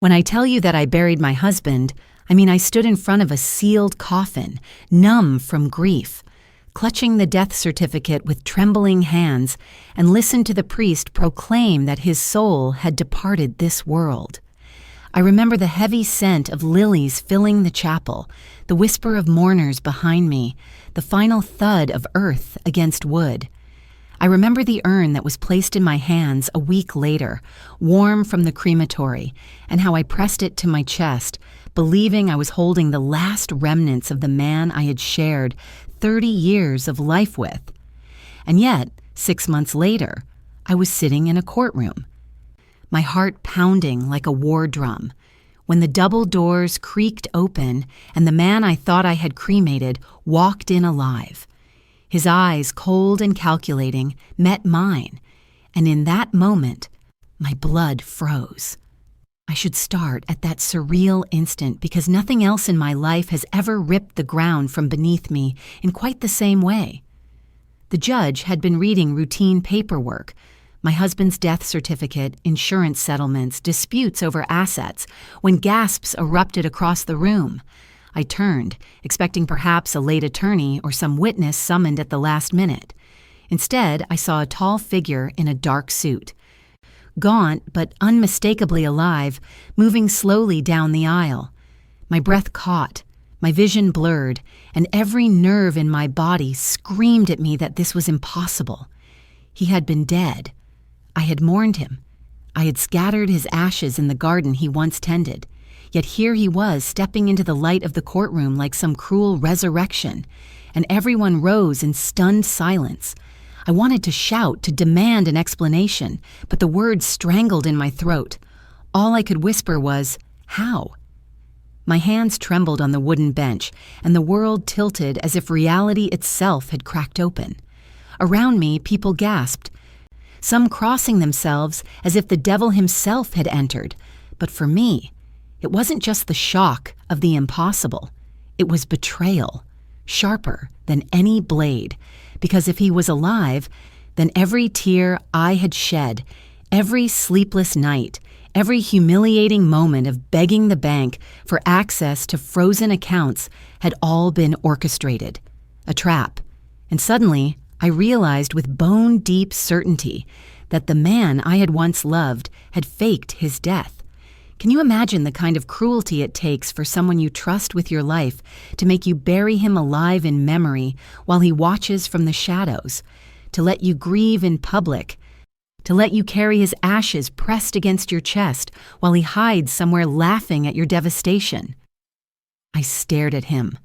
When I tell you that I buried my husband, I mean I stood in front of a sealed coffin, numb from grief, clutching the death certificate with trembling hands, and listened to the priest proclaim that his soul had departed this world. I remember the heavy scent of lilies filling the chapel, the whisper of mourners behind me, the final thud of earth against wood. I remember the urn that was placed in my hands a week later, warm from the crematory, and how I pressed it to my chest, believing I was holding the last remnants of the man I had shared 30 years of life with. And yet, 6 months later, I was sitting in a courtroom, my heart pounding like a war drum, when the double doors creaked open and the man I thought I had cremated walked in alive. His eyes, cold and calculating, met mine, and in that moment, my blood froze. I should start at that surreal instant because nothing else in my life has ever ripped the ground from beneath me in quite the same way. The judge had been reading routine paperwork, my husband's death certificate, insurance settlements, disputes over assets, when gasps erupted across the room. I turned, expecting perhaps a late attorney or some witness summoned at the last minute. Instead, I saw a tall figure in a dark suit, gaunt but unmistakably alive, moving slowly down the aisle. My breath caught, my vision blurred, and every nerve in my body screamed at me that this was impossible. He had been dead. I had mourned him. I had scattered his ashes in the garden he once tended. Yet here he was stepping into the light of the courtroom like some cruel resurrection, and everyone rose in stunned silence. I wanted to shout, to demand an explanation, but the words strangled in my throat. All I could whisper was, "How?" My hands trembled on the wooden bench, and the world tilted as if reality itself had cracked open. Around me, people gasped, some crossing themselves as if the devil himself had entered. But for me, it wasn't just the shock of the impossible. It was betrayal, sharper than any blade, because if he was alive, then every tear I had shed, every sleepless night, every humiliating moment of begging the bank for access to frozen accounts had all been orchestrated, a trap. And suddenly, I realized with bone-deep certainty that the man I had once loved had faked his death. Can you imagine the kind of cruelty it takes for someone you trust with your life to make you bury him alive in memory while he watches from the shadows, to let you grieve in public, to let you carry his ashes pressed against your chest while he hides somewhere laughing at your devastation? I stared at him,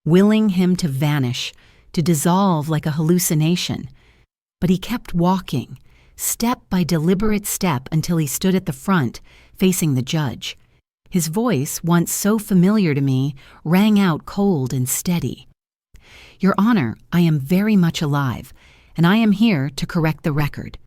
willing him to vanish, to dissolve like a hallucination. But he kept walking, step by deliberate step, until he stood at the front, facing the judge. His voice, once so familiar to me, rang out cold and steady. "Your Honor, I am very much alive, and I am here to correct the record."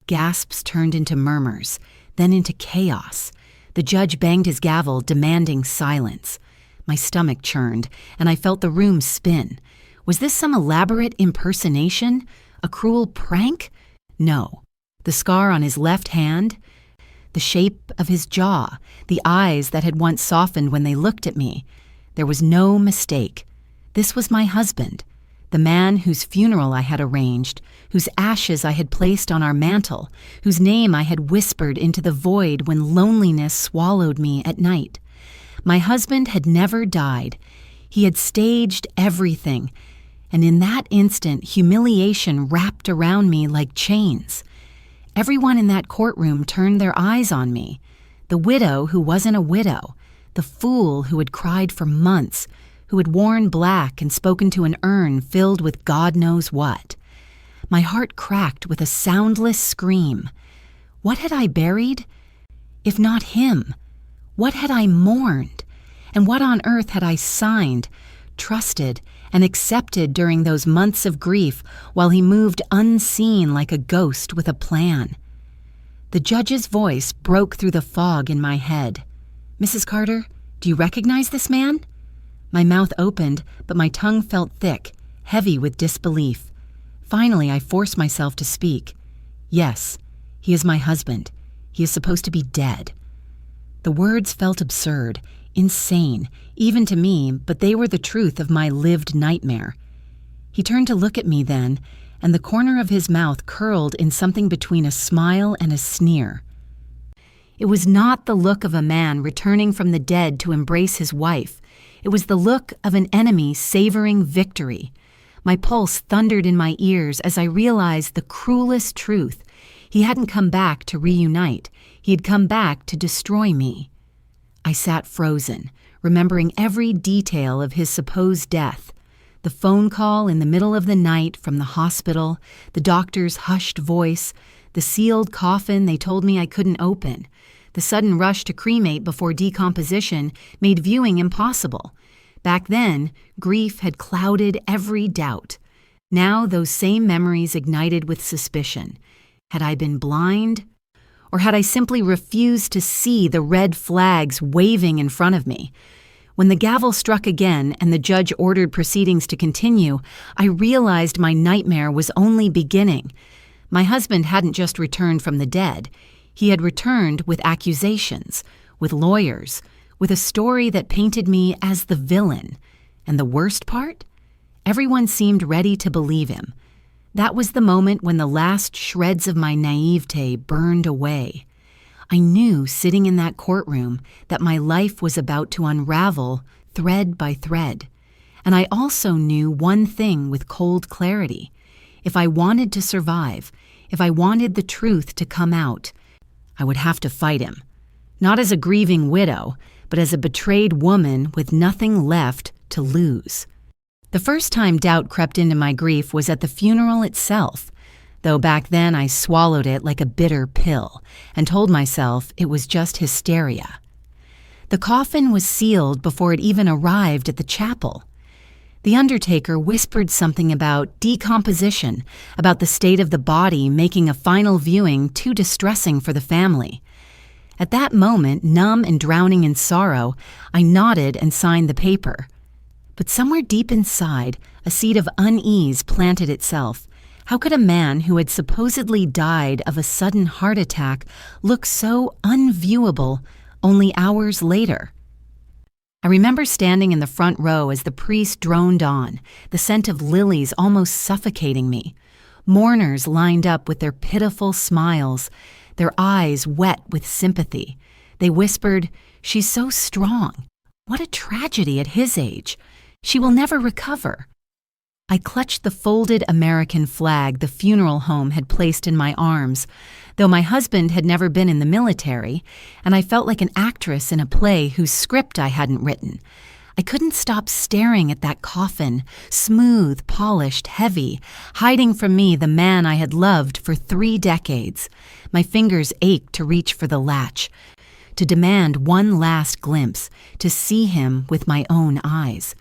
Gasps turned into murmurs, then into chaos. The judge banged his gavel, demanding silence. My stomach churned, and I felt the room spin. Was this some elaborate impersonation? A cruel prank? No. The scar on his left hand, the shape of his jaw, the eyes that had once softened when they looked at me. There was no mistake. This was my husband, the man whose funeral I had arranged, whose ashes I had placed on our mantel, whose name I had whispered into the void when loneliness swallowed me at night. My husband had never died. He had staged everything, and in that instant, humiliation wrapped around me like chains. Everyone in that courtroom turned their eyes on me. The widow who wasn't a widow, the fool who had cried for months, who had worn black and spoken to an urn filled with God knows what. My heart cracked with a soundless scream. What had I buried? If not him, what had I mourned? And what on earth had I signed, trusted, and accepted during those months of grief while he moved unseen like a ghost with a plan? The judge's voice broke through the fog in my head. "Mrs. Carter, do you recognize this man?" My mouth opened, but my tongue felt thick, heavy with disbelief. Finally, I forced myself to speak. "Yes, he is my husband. He is supposed to be dead." The words felt absurd, insane, even to me, but they were the truth of my lived nightmare. He turned to look at me then, and the corner of his mouth curled in something between a smile and a sneer. It was not the look of a man returning from the dead to embrace his wife. It was the look of an enemy savoring victory. My pulse thundered in my ears as I realized the cruelest truth. He hadn't come back to reunite. He had come back to destroy me. I sat frozen, remembering every detail of his supposed death. The phone call in the middle of the night from the hospital, the doctor's hushed voice, the sealed coffin they told me I couldn't open. The sudden rush to cremate before decomposition made viewing impossible. Back then, grief had clouded every doubt. Now those same memories ignited with suspicion. Had I been blind? Or had I simply refused to see the red flags waving in front of me? When the gavel struck again and the judge ordered proceedings to continue, I realized my nightmare was only beginning. My husband hadn't just returned from the dead. He had returned with accusations, with lawyers, with a story that painted me as the villain. And the worst part? Everyone seemed ready to believe him. That was the moment when the last shreds of my naivete burned away. I knew, sitting in that courtroom, that my life was about to unravel thread by thread. And I also knew one thing with cold clarity. If I wanted to survive, if I wanted the truth to come out, I would have to fight him. Not as a grieving widow, but as a betrayed woman with nothing left to lose. The first time doubt crept into my grief was at the funeral itself, though back then I swallowed it like a bitter pill and told myself it was just hysteria. The coffin was sealed before it even arrived at the chapel. The undertaker whispered something about decomposition, about the state of the body making a final viewing too distressing for the family. At that moment, numb and drowning in sorrow, I nodded and signed the paper. But somewhere deep inside, a seed of unease planted itself. How could a man who had supposedly died of a sudden heart attack look so unviewable only hours later? I remember standing in the front row as the priest droned on, the scent of lilies almost suffocating me. Mourners lined up with their pitiful smiles, their eyes wet with sympathy. They whispered, "She's so strong. What a tragedy at his age. She will never recover." I clutched the folded American flag the funeral home had placed in my arms, though my husband had never been in the military, and I felt like an actress in a play whose script I hadn't written. I couldn't stop staring at that coffin, smooth, polished, heavy, hiding from me the man I had loved for 3 decades. My fingers ached to reach for the latch, to demand one last glimpse, to see him with my own eyes.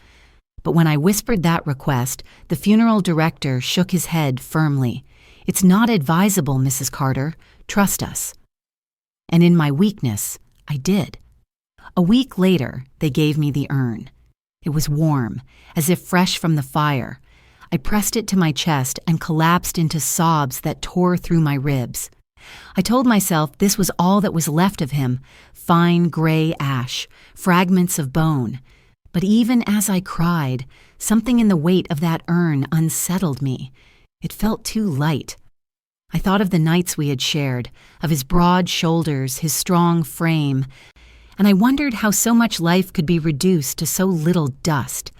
But when I whispered that request, the funeral director shook his head firmly. "It's not advisable, Mrs. Carter. Trust us." And in my weakness, I did. A week later, they gave me the urn. It was warm, as if fresh from the fire. I pressed it to my chest and collapsed into sobs that tore through my ribs. I told myself this was all that was left of him, fine gray ash, fragments of bone. But even as I cried, something in the weight of that urn unsettled me. It felt too light. I thought of the nights we had shared, of his broad shoulders, his strong frame, and I wondered how so much life could be reduced to so little dust.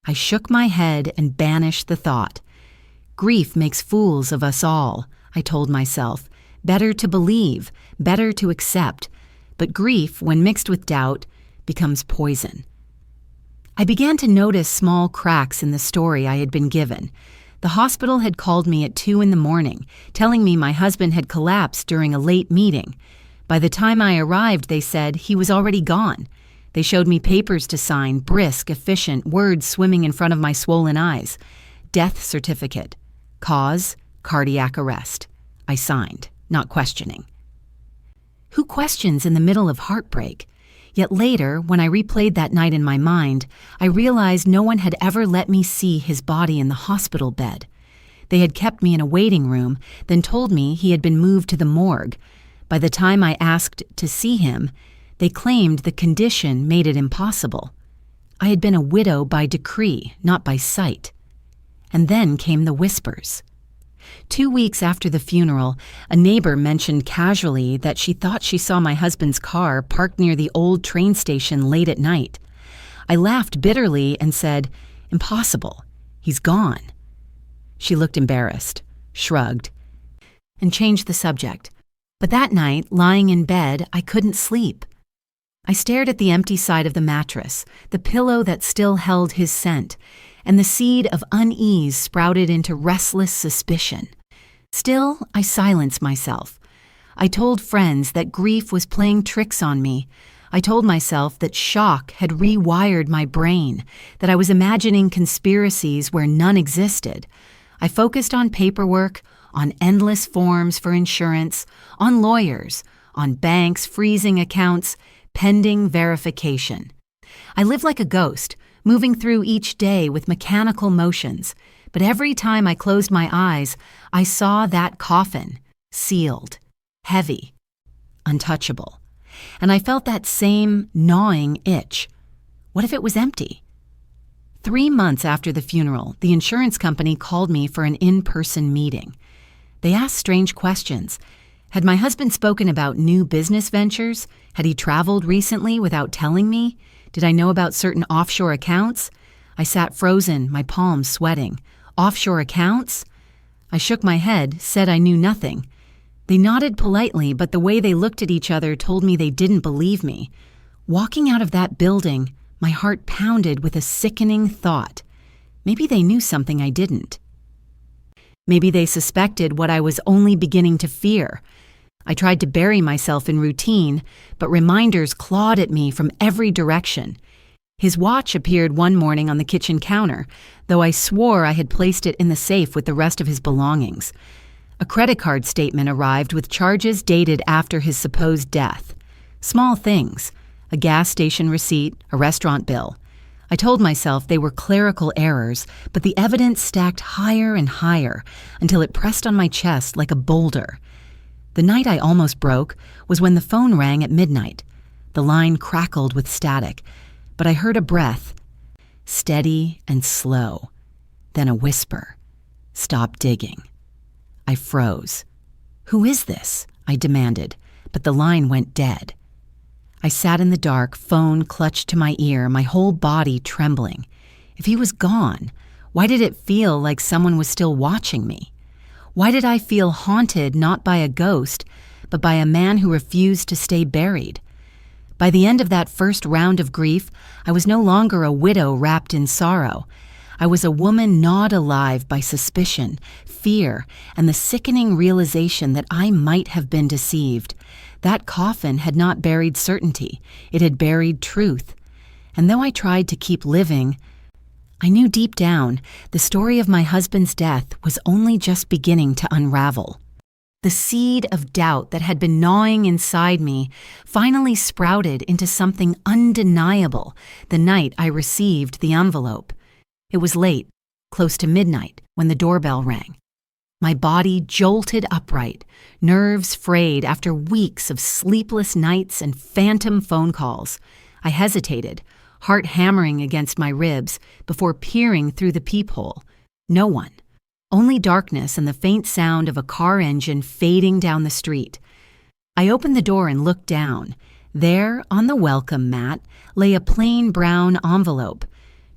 I shook my head and banished the thought. Grief makes fools of us all, I told myself. Better to believe, better to accept. But grief, when mixed with doubt, becomes poison. I began to notice small cracks in the story I had been given. The hospital had called me at 2 a.m, telling me my husband had collapsed during a late meeting. By the time I arrived, they said he was already gone. They showed me papers to sign, brisk, efficient, words swimming in front of my swollen eyes. Death certificate. Cause, cardiac arrest. I signed, not questioning. Who questions in the middle of heartbreak? Yet later, when I replayed that night in my mind, I realized no one had ever let me see his body in the hospital bed. They had kept me in a waiting room, then told me he had been moved to the morgue. By the time I asked to see him, They claimed the condition made it impossible. I had been a widow by decree, not by sight. And then came the whispers. 2 weeks after the funeral, a neighbor mentioned casually that she thought she saw my husband's car parked near the old train station late at night. I laughed bitterly and said, "Impossible. He's gone." She looked embarrassed, shrugged, and changed the subject. But that night, lying in bed, I couldn't sleep. I stared at the empty side of the mattress, the pillow that still held his scent, and the seed of unease sprouted into restless suspicion. Still, I silenced myself. I told friends that grief was playing tricks on me. I told myself that shock had rewired my brain, that I was imagining conspiracies where none existed. I focused on paperwork, on endless forms for insurance, on lawyers, on banks freezing accounts, pending verification. I lived like a ghost, moving through each day with mechanical motions, but every time I closed my eyes, I saw that coffin, sealed, heavy, untouchable. And I felt that same gnawing itch. What if it was empty? 3 months after the funeral, the insurance company called me for an in-person meeting. They asked strange questions. Had my husband spoken about new business ventures? Had he traveled recently without telling me? Did I know about certain offshore accounts? I sat frozen, my palms sweating. Offshore accounts? I shook my head, said I knew nothing. They nodded politely, but the way they looked at each other told me they didn't believe me. Walking out of that building, my heart pounded with a sickening thought. Maybe they knew something I didn't. Maybe they suspected what I was only beginning to fear. I tried to bury myself in routine, but reminders clawed at me from every direction. His watch appeared one morning on the kitchen counter, though I swore I had placed it in the safe with the rest of his belongings. A credit card statement arrived with charges dated after his supposed death. Small things: a gas station receipt, a restaurant bill. I told myself they were clerical errors, but the evidence stacked higher and higher until it pressed on my chest like a boulder. The night I almost broke was when the phone rang at midnight. The line crackled with static, but I heard a breath, steady and slow, then a whisper, "Stop digging." I froze. "Who is this?" I demanded, but the line went dead. I sat in the dark, phone clutched to my ear, my whole body trembling. If he was gone, why did it feel like someone was still watching me? Why did I feel haunted not by a ghost, but by a man who refused to stay buried? By the end of that first round of grief, I was no longer a widow wrapped in sorrow. I was a woman gnawed alive by suspicion, fear, and the sickening realization that I might have been deceived. That coffin had not buried certainty, it had buried truth. And though I tried to keep living, I knew deep down the story of my husband's death was only just beginning to unravel. The seed of doubt that had been gnawing inside me finally sprouted into something undeniable the night I received the envelope. It was late, close to midnight, when the doorbell rang. My body jolted upright, nerves frayed after weeks of sleepless nights and phantom phone calls. I hesitated, heart hammering against my ribs, before peering through the peephole. No one. Only darkness and the faint sound of a car engine fading down the street. I opened the door and looked down. There, on the welcome mat, lay a plain brown envelope.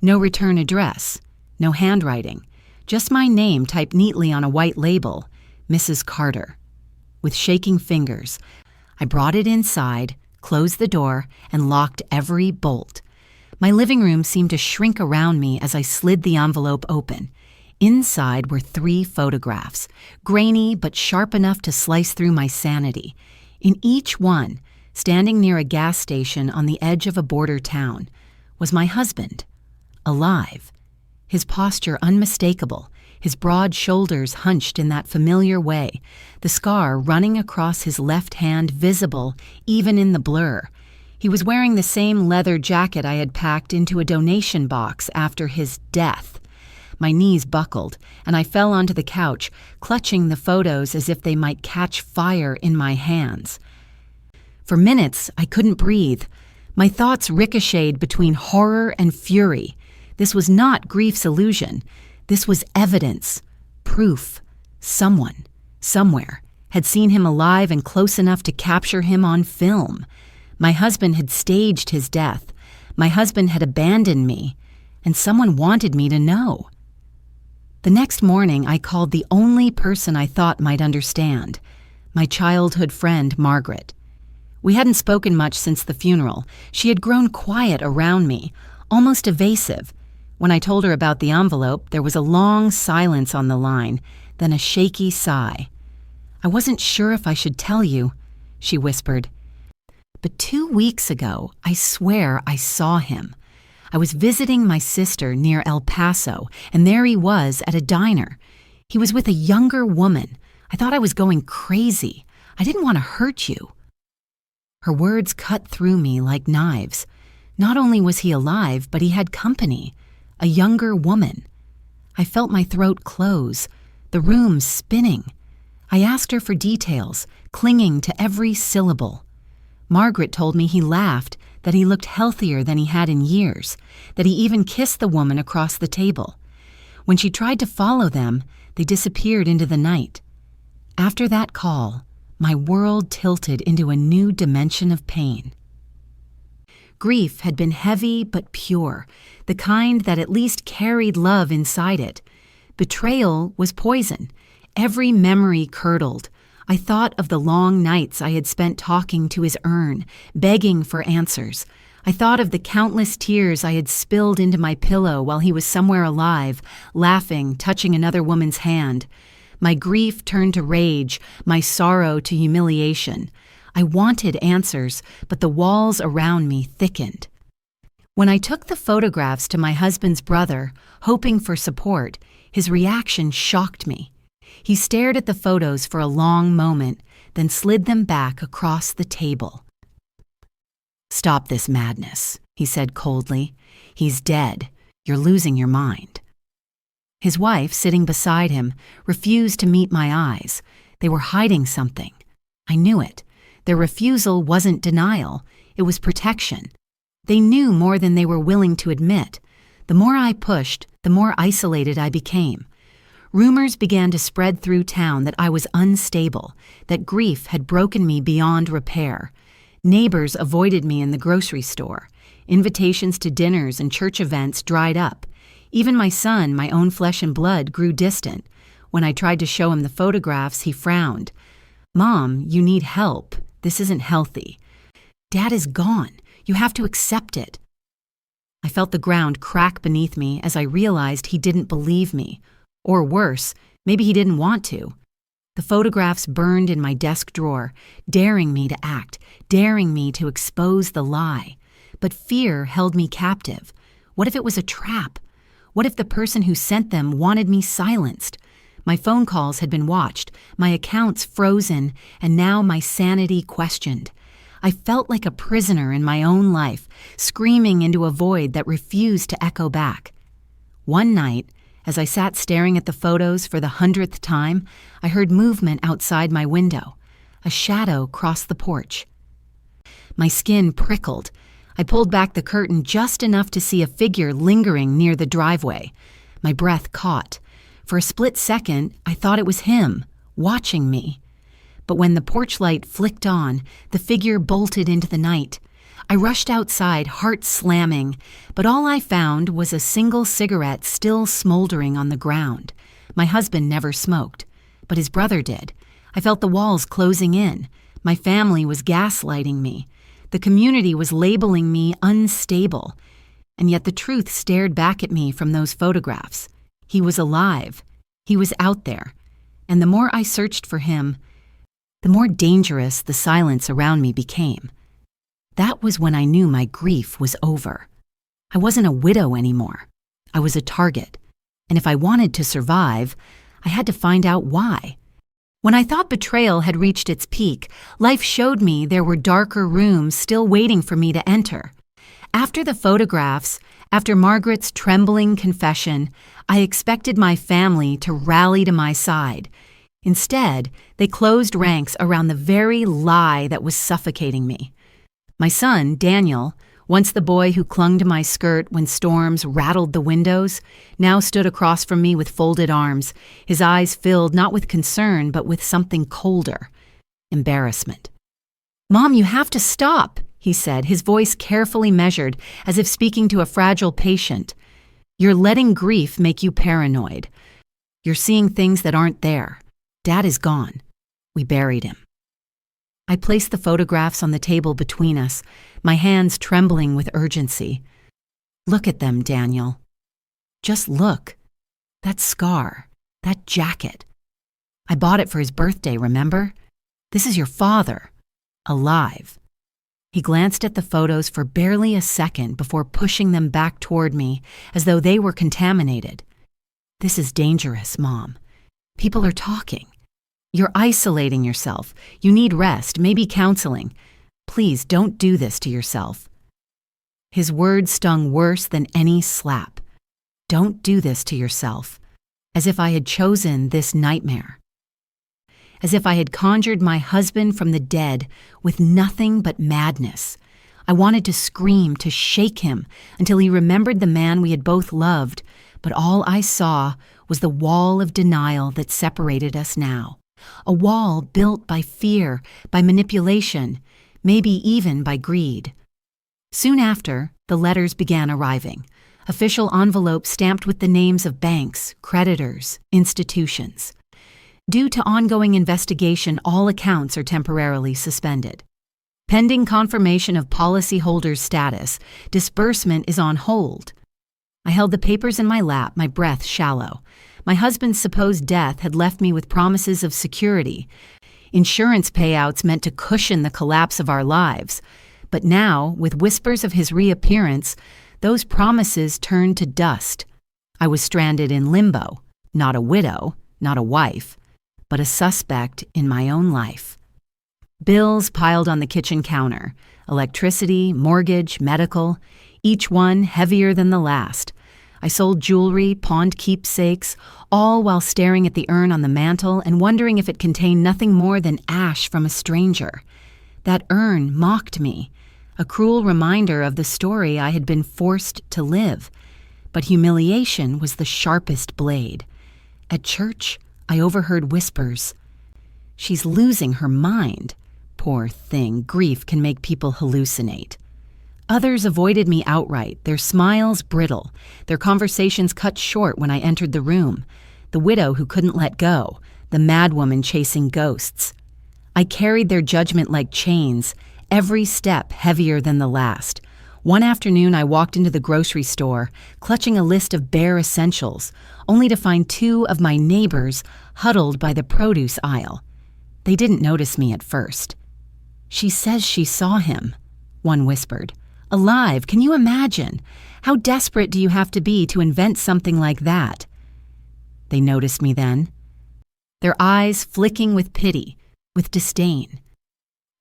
No return address, no handwriting. Just my name typed neatly on a white label, Mrs. Carter. With shaking fingers, I brought it inside, closed the door, and locked every bolt. My living room seemed to shrink around me as I slid the envelope open. Inside were 3 photographs, grainy but sharp enough to slice through my sanity. In each one, standing near a gas station on the edge of a border town, was my husband, alive. His posture unmistakable, his broad shoulders hunched in that familiar way, the scar running across his left hand visible even in the blur. He was wearing the same leather jacket I had packed into a donation box after his death. My knees buckled, and I fell onto the couch, clutching the photos as if they might catch fire in my hands. For minutes, I couldn't breathe. My thoughts ricocheted between horror and fury. This was not grief's illusion. This was evidence, proof. Someone, somewhere, had seen him alive and close enough to capture him on film. My husband had staged his death. My husband had abandoned me, and someone wanted me to know. The next morning, I called the only person I thought might understand, my childhood friend, Margaret. We hadn't spoken much since the funeral. She had grown quiet around me, almost evasive. When I told her about the envelope, there was a long silence on the line, then a shaky sigh. "I wasn't sure if I should tell you," she whispered. "But 2 weeks ago, I swear I saw him. I was visiting my sister near El Paso, and there he was at a diner. He was with a younger woman. I thought I was going crazy. I didn't want to hurt you." Her words cut through me like knives. Not only was he alive, but he had company, a younger woman. I felt my throat close, the room spinning. I asked her for details, clinging to every syllable. Margaret told me he laughed, that he looked healthier than he had in years, that he even kissed the woman across the table. When she tried to follow them, they disappeared into the night. After that call, my world tilted into a new dimension of pain. Grief had been heavy but pure, the kind that at least carried love inside it. Betrayal was poison. Every memory curdled. I thought of the long nights I had spent talking to his urn, begging for answers. I thought of the countless tears I had spilled into my pillow while he was somewhere alive, laughing, touching another woman's hand. My grief turned to rage, my sorrow to humiliation. I wanted answers, but the walls around me thickened. When I took the photographs to my husband's brother, hoping for support, his reaction shocked me. He stared at the photos for a long moment, then slid them back across the table. "Stop this madness," he said coldly. "He's dead. You're losing your mind." His wife, sitting beside him, refused to meet my eyes. They were hiding something. I knew it. Their refusal wasn't denial. It was protection. They knew more than they were willing to admit. The more I pushed, the more isolated I became. Rumors began to spread through town that I was unstable, that grief had broken me beyond repair. Neighbors avoided me in the grocery store. Invitations to dinners and church events dried up. Even my son, my own flesh and blood, grew distant. When I tried to show him the photographs, he frowned. "Mom, you need help. This isn't healthy. Dad is gone. You have to accept it." I felt the ground crack beneath me as I realized he didn't believe me. Or worse, maybe he didn't want to. The photographs burned in my desk drawer, daring me to act, daring me to expose the lie. But fear held me captive. What if it was a trap? What if the person who sent them wanted me silenced? My phone calls had been watched, my accounts frozen, and now my sanity questioned. I felt like a prisoner in my own life, screaming into a void that refused to echo back. One night, as I sat staring at the photos for the 100th time, I heard movement outside my window. A shadow crossed the porch. My skin prickled. I pulled back the curtain just enough to see a figure lingering near the driveway. My breath caught. For a split second, I thought it was him, watching me. But when the porch light flicked on, the figure bolted into the night. I rushed outside, heart slamming, but all I found was a single cigarette still smoldering on the ground. My husband never smoked, but his brother did. I felt the walls closing in. My family was gaslighting me. The community was labeling me unstable. And yet the truth stared back at me from those photographs. He was alive. He was out there. And the more I searched for him, the more dangerous the silence around me became. That was when I knew my grief was over. I wasn't a widow anymore. I was a target. And if I wanted to survive, I had to find out why. When I thought betrayal had reached its peak, life showed me there were darker rooms still waiting for me to enter. After the photographs, after Margaret's trembling confession, I expected my family to rally to my side. Instead, they closed ranks around the very lie that was suffocating me. My son, Daniel, once the boy who clung to my skirt when storms rattled the windows, now stood across from me with folded arms, his eyes filled not with concern but with something colder, embarrassment. "Mom, you have to stop," he said, his voice carefully measured, as if speaking to a fragile patient. "You're letting grief make you paranoid. You're seeing things that aren't there. Dad is gone. We buried him." I placed the photographs on the table between us, my hands trembling with urgency. "Look at them, Daniel. Just look. That scar, that jacket. I bought it for his birthday, remember? This is your father, alive." He glanced at the photos for barely a second before pushing them back toward me as though they were contaminated. "This is dangerous, Mom. People are talking. You're isolating yourself. You need rest, maybe counseling. Please don't do this to yourself." His words stung worse than any slap. Don't do this to yourself. As if I had chosen this nightmare. As if I had conjured my husband from the dead with nothing but madness. I wanted to scream, to shake him, until he remembered the man we had both loved, but all I saw was the wall of denial that separated us now. A wall built by fear, by manipulation, maybe even by greed. Soon after, the letters began arriving. Official envelopes stamped with the names of banks, creditors, institutions. Due to ongoing investigation, all accounts are temporarily suspended. Pending confirmation of policyholders' status, disbursement is on hold. I held the papers in my lap, my breath shallow. My husband's supposed death had left me with promises of security, insurance payouts meant to cushion the collapse of our lives. But now, with whispers of his reappearance, those promises turned to dust. I was stranded in limbo, not a widow, not a wife, but a suspect in my own life. Bills piled on the kitchen counter, electricity, mortgage, medical, each one heavier than the last. I sold jewelry, pawned keepsakes, all while staring at the urn on the mantel and wondering if it contained nothing more than ash from a stranger. That urn mocked me, a cruel reminder of the story I had been forced to live. But humiliation was the sharpest blade. At church, I overheard whispers. "She's losing her mind. Poor thing, grief can make people hallucinate." Others avoided me outright, their smiles brittle, their conversations cut short when I entered the room. The widow who couldn't let go, the madwoman chasing ghosts. I carried their judgment like chains, every step heavier than the last. One afternoon I walked into the grocery store, clutching a list of bare essentials, only to find two of my neighbors huddled by the produce aisle. They didn't notice me at first. "She says she saw him," one whispered. "Alive, can you imagine? How desperate do you have to be to invent something like that?" They noticed me then, their eyes flicking with pity, with disdain.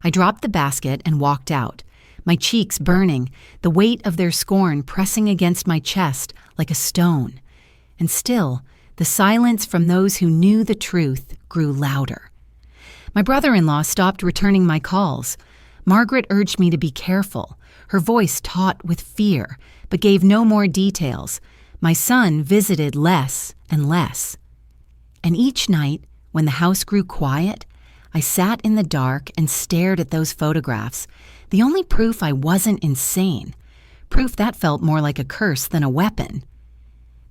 I dropped the basket and walked out, my cheeks burning, the weight of their scorn pressing against my chest like a stone. And still, the silence from those who knew the truth grew louder. My brother-in-law stopped returning my calls. Margaret urged me to be careful, her voice taut with fear, but gave no more details. My son visited less and less. And each night, when the house grew quiet, I sat in the dark and stared at those photographs, the only proof I wasn't insane, proof that felt more like a curse than a weapon.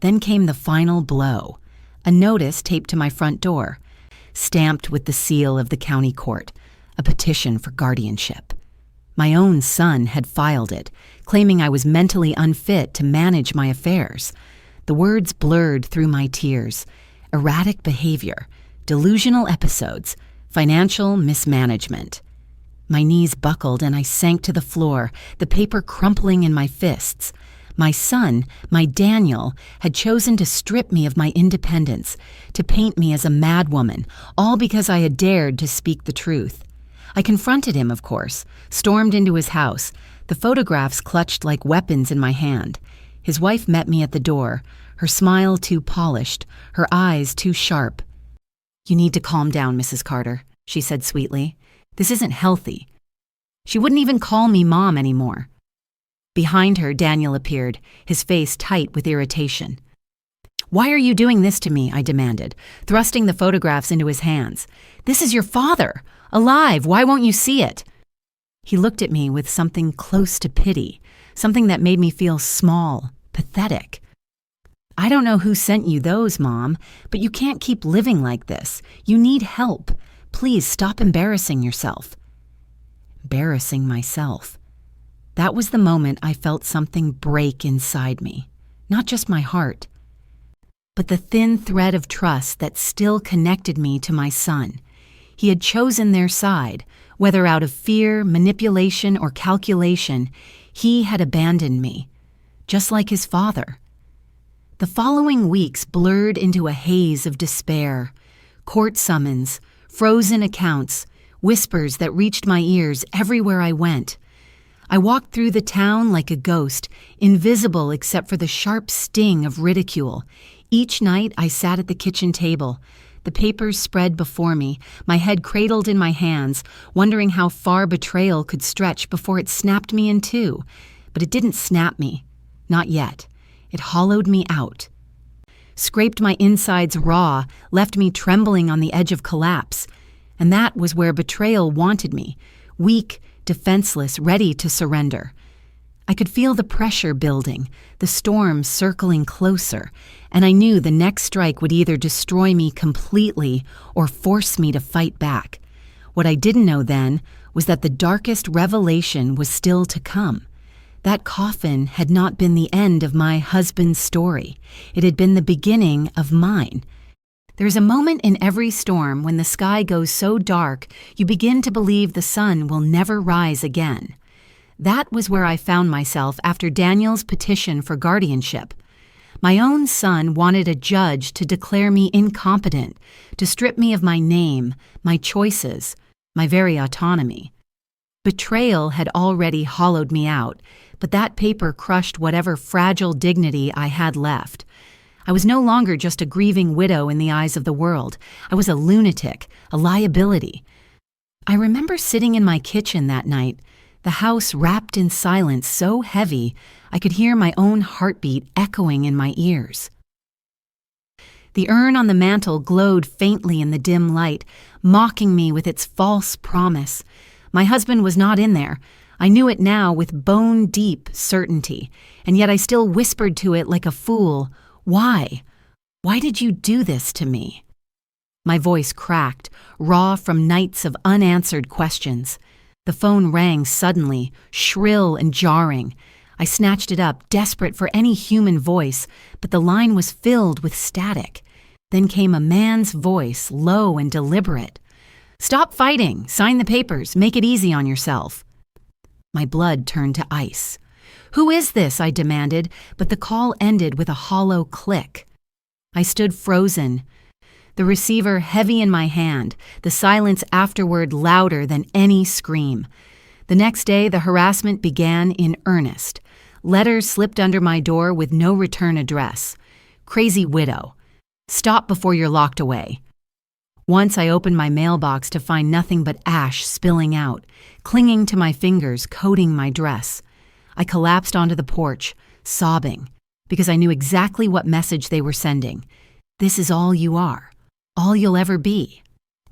Then came the final blow, a notice taped to my front door, stamped with the seal of the county court, a petition for guardianship. My own son had filed it, claiming I was mentally unfit to manage my affairs. The words blurred through my tears. Erratic behavior, delusional episodes, financial mismanagement. My knees buckled and I sank to the floor, the paper crumpling in my fists. My son, my Daniel, had chosen to strip me of my independence, to paint me as a madwoman, all because I had dared to speak the truth. I confronted him, of course, stormed into his house, the photographs clutched like weapons in my hand. His wife met me at the door, her smile too polished, her eyes too sharp. "You need to calm down, Mrs. Carter," she said sweetly. "This isn't healthy." She wouldn't even call me Mom anymore. Behind her, Daniel appeared, his face tight with irritation. "Why are you doing this to me?" I demanded, thrusting the photographs into his hands. "This is your father, alive. Why won't you see it?" He looked at me with something close to pity, something that made me feel small, pathetic. "I don't know who sent you those, Mom, but you can't keep living like this. You need help. Please stop embarrassing yourself." Embarrassing myself. That was the moment I felt something break inside me, not just my heart, but the thin thread of trust that still connected me to my son. He had chosen their side, whether out of fear, manipulation, or calculation. He had abandoned me, just like his father. The following weeks blurred into a haze of despair. Court summons, frozen accounts, whispers that reached my ears everywhere I went. I walked through the town like a ghost, invisible except for the sharp sting of ridicule. Each night I sat at the kitchen table, the papers spread before me, my head cradled in my hands, wondering how far betrayal could stretch before it snapped me in two. But it didn't snap me. Not yet. It hollowed me out. Scraped my insides raw, left me trembling on the edge of collapse. And that was where betrayal wanted me, weak, defenseless, ready to surrender. I could feel the pressure building, the storm circling closer, and I knew the next strike would either destroy me completely or force me to fight back. What I didn't know then was that the darkest revelation was still to come. That coffin had not been the end of my husband's story. It had been the beginning of mine. There's a moment in every storm when the sky goes so dark you begin to believe the sun will never rise again. That was where I found myself after Daniel's petition for guardianship. My own son wanted a judge to declare me incompetent, to strip me of my name, my choices, my very autonomy. Betrayal had already hollowed me out, but that paper crushed whatever fragile dignity I had left. I was no longer just a grieving widow in the eyes of the world. I was a lunatic, a liability. I remember sitting in my kitchen that night, the house wrapped in silence so heavy I could hear my own heartbeat echoing in my ears. The urn on the mantel glowed faintly in the dim light, mocking me with its false promise. My husband was not in there. I knew it now with bone-deep certainty, and yet I still whispered to it like a fool, "Why? Why did you do this to me?" My voice cracked, raw from nights of unanswered questions. The phone rang suddenly, shrill and jarring. I snatched it up, desperate for any human voice, but the line was filled with static. Then came a man's voice, low and deliberate. "Stop fighting. Sign the papers. Make it easy on yourself." My blood turned to ice. "Who is this?" I demanded, but the call ended with a hollow click. I stood frozen, the receiver heavy in my hand, the silence afterward louder than any scream. The next day, the harassment began in earnest. Letters slipped under my door with no return address. "Crazy widow. Stop before you're locked away." Once I opened my mailbox to find nothing but ash spilling out, clinging to my fingers, coating my dress. I collapsed onto the porch, sobbing, because I knew exactly what message they were sending. This is all you are, all you'll ever be.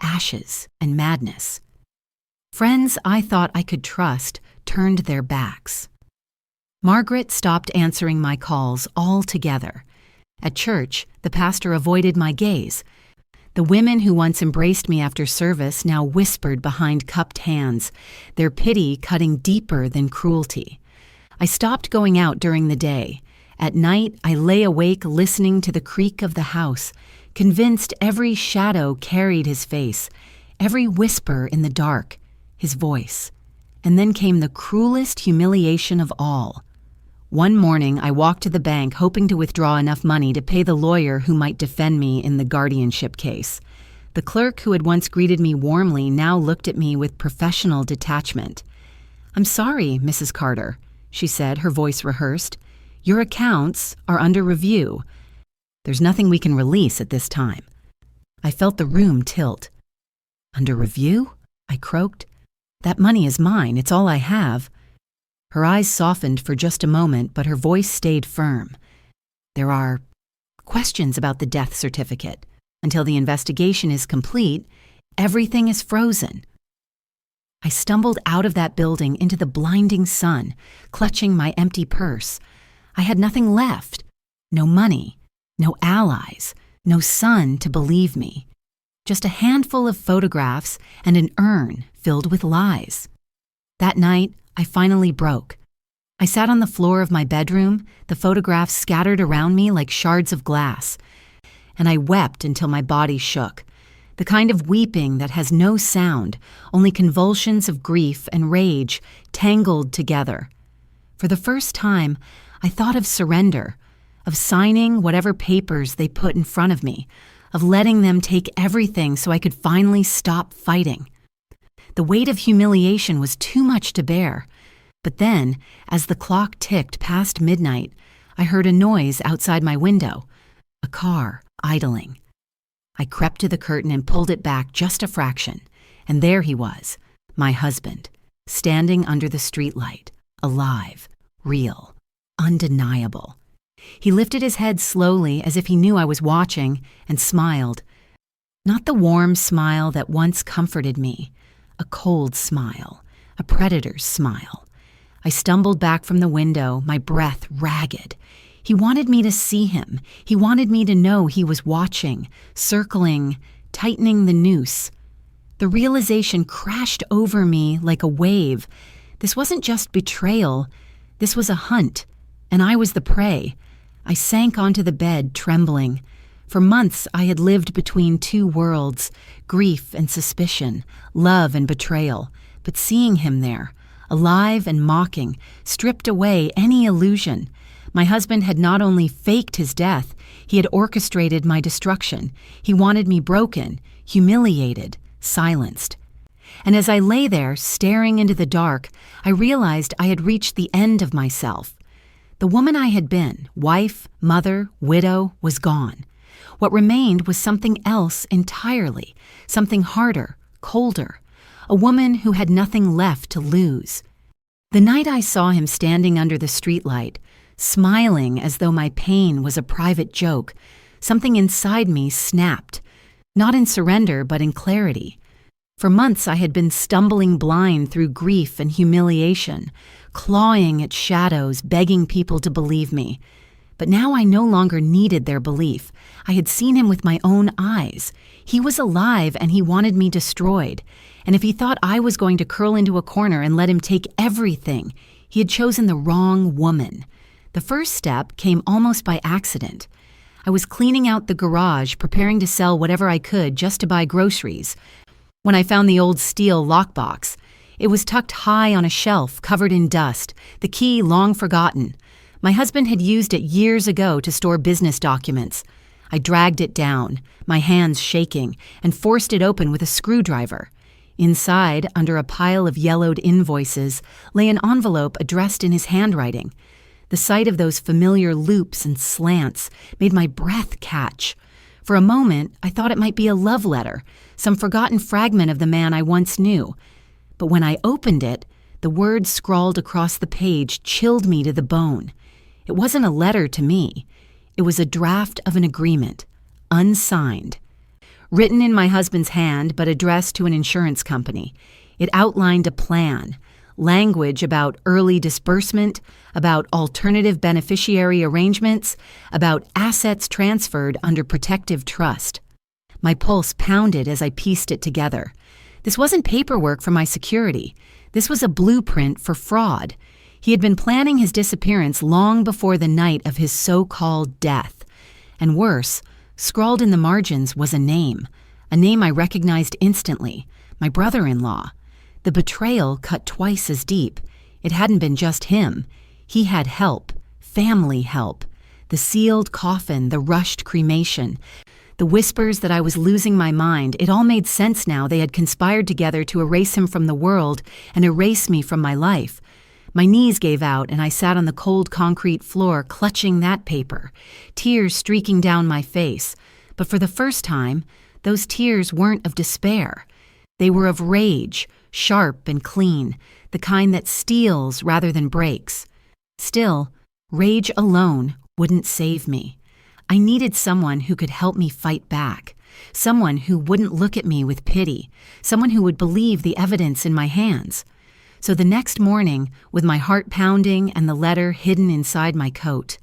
Ashes and madness. Friends I thought I could trust turned their backs. Margaret stopped answering my calls altogether. At church, the pastor avoided my gaze. The women who once embraced me after service now whispered behind cupped hands, their pity cutting deeper than cruelty. I stopped going out during the day. At night, I lay awake listening to the creak of the house, convinced every shadow carried his face, every whisper in the dark, his voice. And then came the cruelest humiliation of all. One morning, I walked to the bank hoping to withdraw enough money to pay the lawyer who might defend me in the guardianship case. The clerk who had once greeted me warmly now looked at me with professional detachment. "I'm sorry, Mrs. Carter," she said, her voice rehearsed. "Your accounts are under review. There's nothing we can release at this time." I felt the room tilt. "Under review?" I croaked. "That money is mine. It's all I have." Her eyes softened for just a moment, but her voice stayed firm. "There are questions about the death certificate. Until the investigation is complete, everything is frozen." I stumbled out of that building into the blinding sun, clutching my empty purse. I had nothing left. No money, no allies, no son to believe me. Just a handful of photographs and an urn filled with lies. That night, I finally broke. I sat on the floor of my bedroom, the photographs scattered around me like shards of glass, and I wept until my body shook. The kind of weeping that has no sound, only convulsions of grief and rage tangled together. For the first time, I thought of surrender, of signing whatever papers they put in front of me, of letting them take everything so I could finally stop fighting. The weight of humiliation was too much to bear. But then, as the clock ticked past midnight, I heard a noise outside my window, a car idling. I crept to the curtain and pulled it back just a fraction, and there he was, my husband, standing under the streetlight, alive, real, undeniable. He lifted his head slowly as if he knew I was watching and smiled. Not the warm smile that once comforted me, a cold smile, a predator's smile. I stumbled back from the window, my breath ragged. He wanted me to see him. He wanted me to know he was watching, circling, tightening the noose. The realization crashed over me like a wave. This wasn't just betrayal. This was a hunt, and I was the prey. I sank onto the bed, trembling. For months, I had lived between two worlds, grief and suspicion, love and betrayal. But seeing him there, alive and mocking, stripped away any illusion. My husband had not only faked his death, he had orchestrated my destruction. He wanted me broken, humiliated, silenced. And as I lay there, staring into the dark, I realized I had reached the end of myself. The woman I had been, wife, mother, widow, was gone. What remained was something else entirely, something harder, colder, a woman who had nothing left to lose. The night I saw him standing under the streetlight, smiling as though my pain was a private joke, something inside me snapped, not in surrender but in clarity. For months I had been stumbling blind through grief and humiliation, clawing at shadows, begging people to believe me. But now I no longer needed their belief. I had seen him with my own eyes. He was alive and he wanted me destroyed. And if he thought I was going to curl into a corner and let him take everything, he had chosen the wrong woman. The first step came almost by accident. I was cleaning out the garage, preparing to sell whatever I could just to buy groceries, when I found the old steel lockbox. It was tucked high on a shelf, covered in dust, the key long forgotten. My husband had used it years ago to store business documents. I dragged it down, my hands shaking, and forced it open with a screwdriver. Inside, under a pile of yellowed invoices, lay an envelope addressed in his handwriting. The sight of those familiar loops and slants made my breath catch. For a moment, I thought it might be a love letter, some forgotten fragment of the man I once knew. But when I opened it, the words scrawled across the page chilled me to the bone. It wasn't a letter to me. It was a draft of an agreement, unsigned. Written in my husband's hand, but addressed to an insurance company. It outlined a plan, language about early disbursement, about alternative beneficiary arrangements, about assets transferred under protective trust. My pulse pounded as I pieced it together. This wasn't paperwork for my security. This was a blueprint for fraud. He had been planning his disappearance long before the night of his so-called death. And worse, scrawled in the margins was a name I recognized instantly, my brother-in-law. The betrayal cut twice as deep. It hadn't been just him. He had help, family help. The sealed coffin, the rushed cremation, the whispers that I was losing my mind, it all made sense now. They had conspired together to erase him from the world and erase me from my life. My knees gave out and I sat on the cold concrete floor clutching that paper, tears streaking down my face. But for the first time, those tears weren't of despair. They were of rage, sharp and clean, the kind that steals rather than breaks. Still, rage alone wouldn't save me. I needed someone who could help me fight back, someone who wouldn't look at me with pity, someone who would believe the evidence in my hands. So the next morning, with my heart pounding and the letter hidden inside my coat,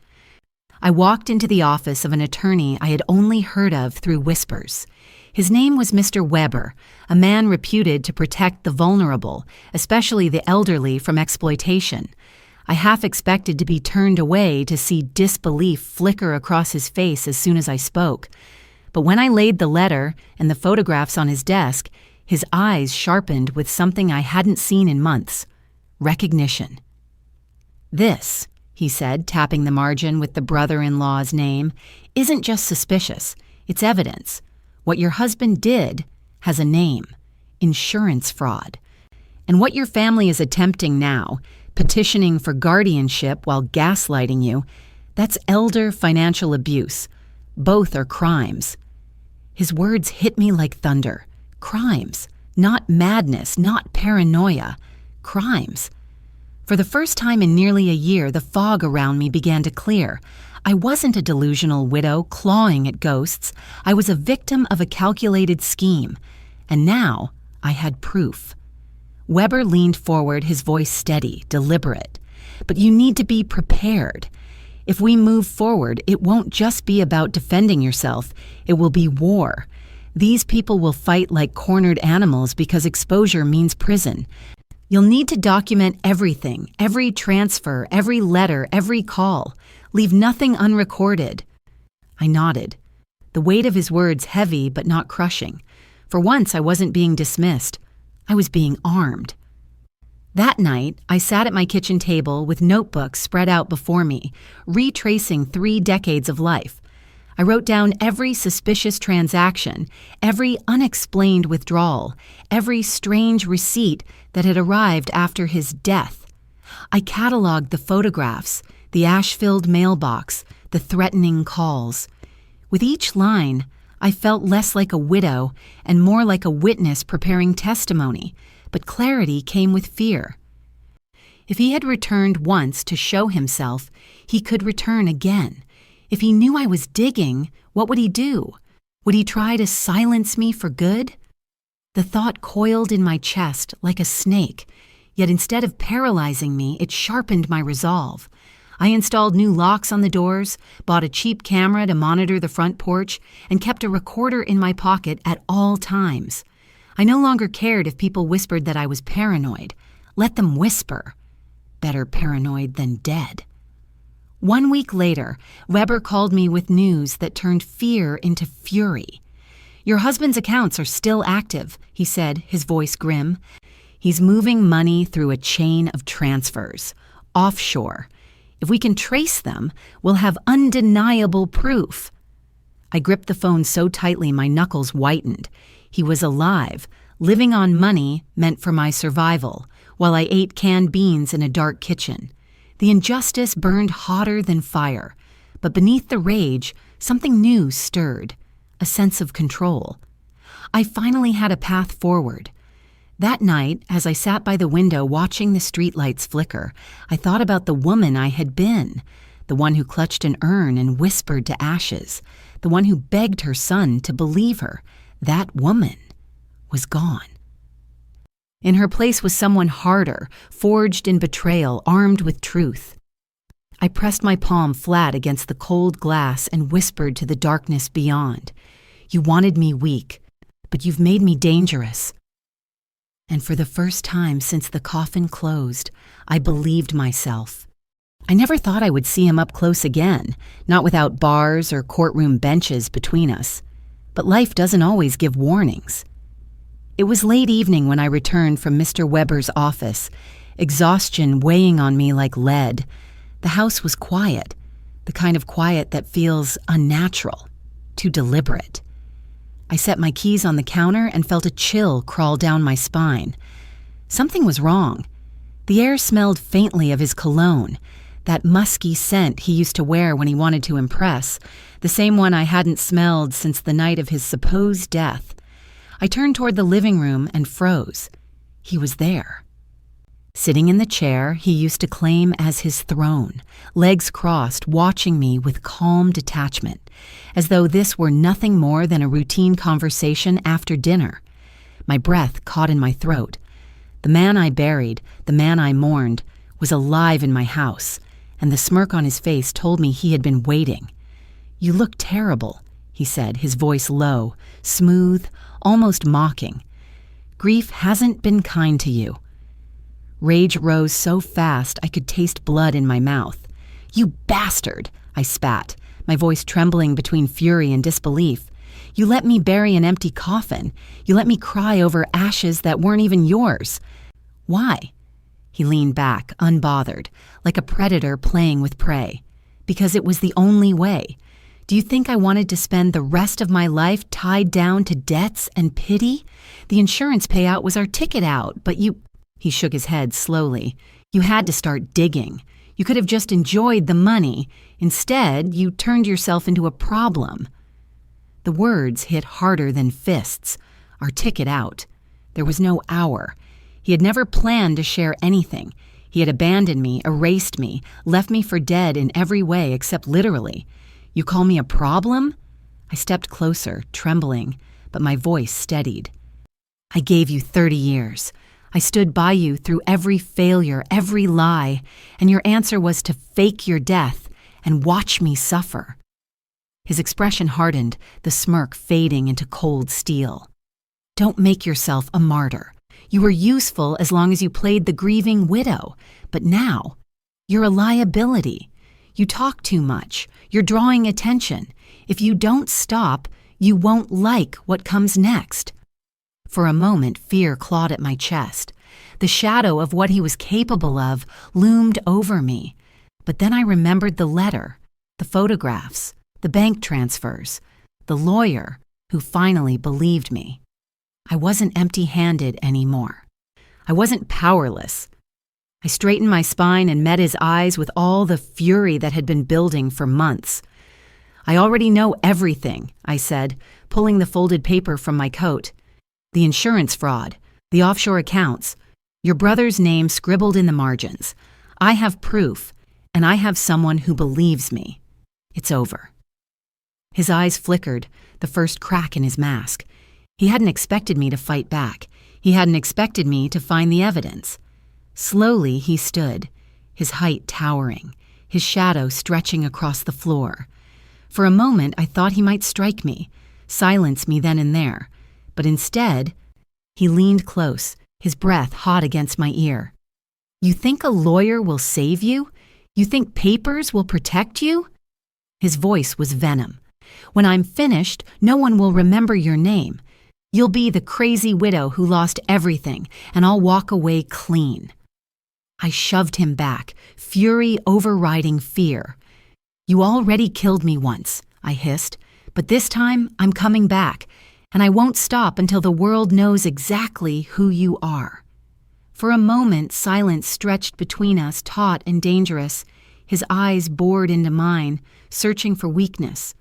I walked into the office of an attorney I had only heard of through whispers. His name was Mr. Weber, a man reputed to protect the vulnerable, especially the elderly, from exploitation. I half expected to be turned away to see disbelief flicker across his face as soon as I spoke. But when I laid the letter and the photographs on his desk, his eyes sharpened with something I hadn't seen in months: recognition. "This," he said, tapping the margin with the brother-in-law's name, "isn't just suspicious, it's evidence. What your husband did has a name: insurance fraud. And what your family is attempting now, petitioning for guardianship while gaslighting you, that's elder financial abuse. Both are crimes." His words hit me like thunder. Crimes. Not madness, not paranoia. Crimes. For the first time in nearly a year, the fog around me began to clear. I wasn't a delusional widow clawing at ghosts. I was a victim of a calculated scheme. And now I had proof. Weber leaned forward, his voice steady, deliberate. "But you need to be prepared. If we move forward, it won't just be about defending yourself. It will be war. These people will fight like cornered animals because exposure means prison. You'll need to document everything, every transfer, every letter, every call. Leave nothing unrecorded." I nodded, the weight of his words heavy but not crushing. For once, I wasn't being dismissed. I was being armed. That night, I sat at my kitchen table with notebooks spread out before me, retracing 3 decades of life. I wrote down every suspicious transaction, every unexplained withdrawal, every strange receipt that had arrived after his death. I cataloged the photographs, the ash-filled mailbox, the threatening calls. With each line, I felt less like a widow and more like a witness preparing testimony, but clarity came with fear. If he had returned once to show himself, he could return again. If he knew I was digging, what would he do? Would he try to silence me for good? The thought coiled in my chest like a snake, yet instead of paralyzing me, it sharpened my resolve. I installed new locks on the doors, bought a cheap camera to monitor the front porch, and kept a recorder in my pocket at all times. I no longer cared if people whispered that I was paranoid. Let them whisper. Better paranoid than dead. 1 week later, Weber called me with news that turned fear into fury. "Your husband's accounts are still active," he said, his voice grim. "He's moving money through a chain of transfers, offshore. If we can trace them, we'll have undeniable proof." I gripped the phone so tightly my knuckles whitened. He was alive, living on money meant for my survival, while I ate canned beans in a dark kitchen. The injustice burned hotter than fire, but beneath the rage, something new stirred, a sense of control. I finally had a path forward. That night, as I sat by the window watching the streetlights flicker, I thought about the woman I had been, the one who clutched an urn and whispered to ashes, the one who begged her son to believe her. That woman was gone. In her place was someone harder, forged in betrayal, armed with truth. I pressed my palm flat against the cold glass and whispered to the darkness beyond, "You wanted me weak, but you've made me dangerous." And for the first time since the coffin closed, I believed myself. I never thought I would see him up close again, not without bars or courtroom benches between us. But life doesn't always give warnings. It was late evening when I returned from Mr. Weber's office, exhaustion weighing on me like lead. The house was quiet, the kind of quiet that feels unnatural, too deliberate. I set my keys on the counter and felt a chill crawl down my spine. Something was wrong. The air smelled faintly of his cologne, That musky scent he used to wear when he wanted to impress, the same one I hadn't smelled since the night of his supposed death. I turned toward the living room and froze. He was there. Sitting in the chair he used to claim as his throne, legs crossed, watching me with calm detachment, as though this were nothing more than a routine conversation after dinner. My breath caught in my throat. The man I buried, the man I mourned, was alive in my house, and the smirk on his face told me he had been waiting. "You look terrible," he said, his voice low, smooth, almost mocking. "Grief hasn't been kind to you." Rage rose so fast I could taste blood in my mouth. "You bastard!" I spat, my voice trembling between fury and disbelief. "You let me bury an empty coffin. You let me cry over ashes that weren't even yours. Why?" He leaned back, unbothered, like a predator playing with prey. "Because it was the only way. Do you think I wanted to spend the rest of my life tied down to debts and pity? The insurance payout was our ticket out, but you—" He shook his head slowly. "You had to start digging. You could have just enjoyed the money. Instead, you turned yourself into a problem." The words hit harder than fists. Our ticket out. There was no hour. He had never planned to share anything. He had abandoned me, erased me, left me for dead in every way except literally. "You call me a problem?" I stepped closer, trembling, but my voice steadied. "I gave you 30 years. I stood by you through every failure, every lie, and your answer was to fake your death and watch me suffer." His expression hardened, the smirk fading into cold steel. "Don't make yourself a martyr. You were useful as long as you played the grieving widow, but now you're a liability. You talk too much. You're drawing attention. If you don't stop, you won't like what comes next." For a moment, fear clawed at my chest. The shadow of what he was capable of loomed over me. But then I remembered the letter, the photographs, the bank transfers, the lawyer who finally believed me. I wasn't empty-handed anymore. I wasn't powerless. I straightened my spine and met his eyes with all the fury that had been building for months. "I already know everything," I said, pulling the folded paper from my coat. "The insurance fraud, the offshore accounts, your brother's name scribbled in the margins. I have proof, and I have someone who believes me. It's over." His eyes flickered, the first crack in his mask. He hadn't expected me to fight back. He hadn't expected me to find the evidence. Slowly he stood, his height towering, his shadow stretching across the floor. For a moment I thought he might strike me, silence me then and there. But instead, he leaned close, his breath hot against my ear. "You think a lawyer will save you? You think papers will protect you?" His voice was venom. "When I'm finished, no one will remember your name. You'll be the crazy widow who lost everything, and I'll walk away clean." I shoved him back, fury overriding fear. "You already killed me once," I hissed, "but this time I'm coming back. And I won't stop until the world knows exactly who you are." For a moment, silence stretched between us, taut and dangerous, his eyes bored into mine, searching for weakness.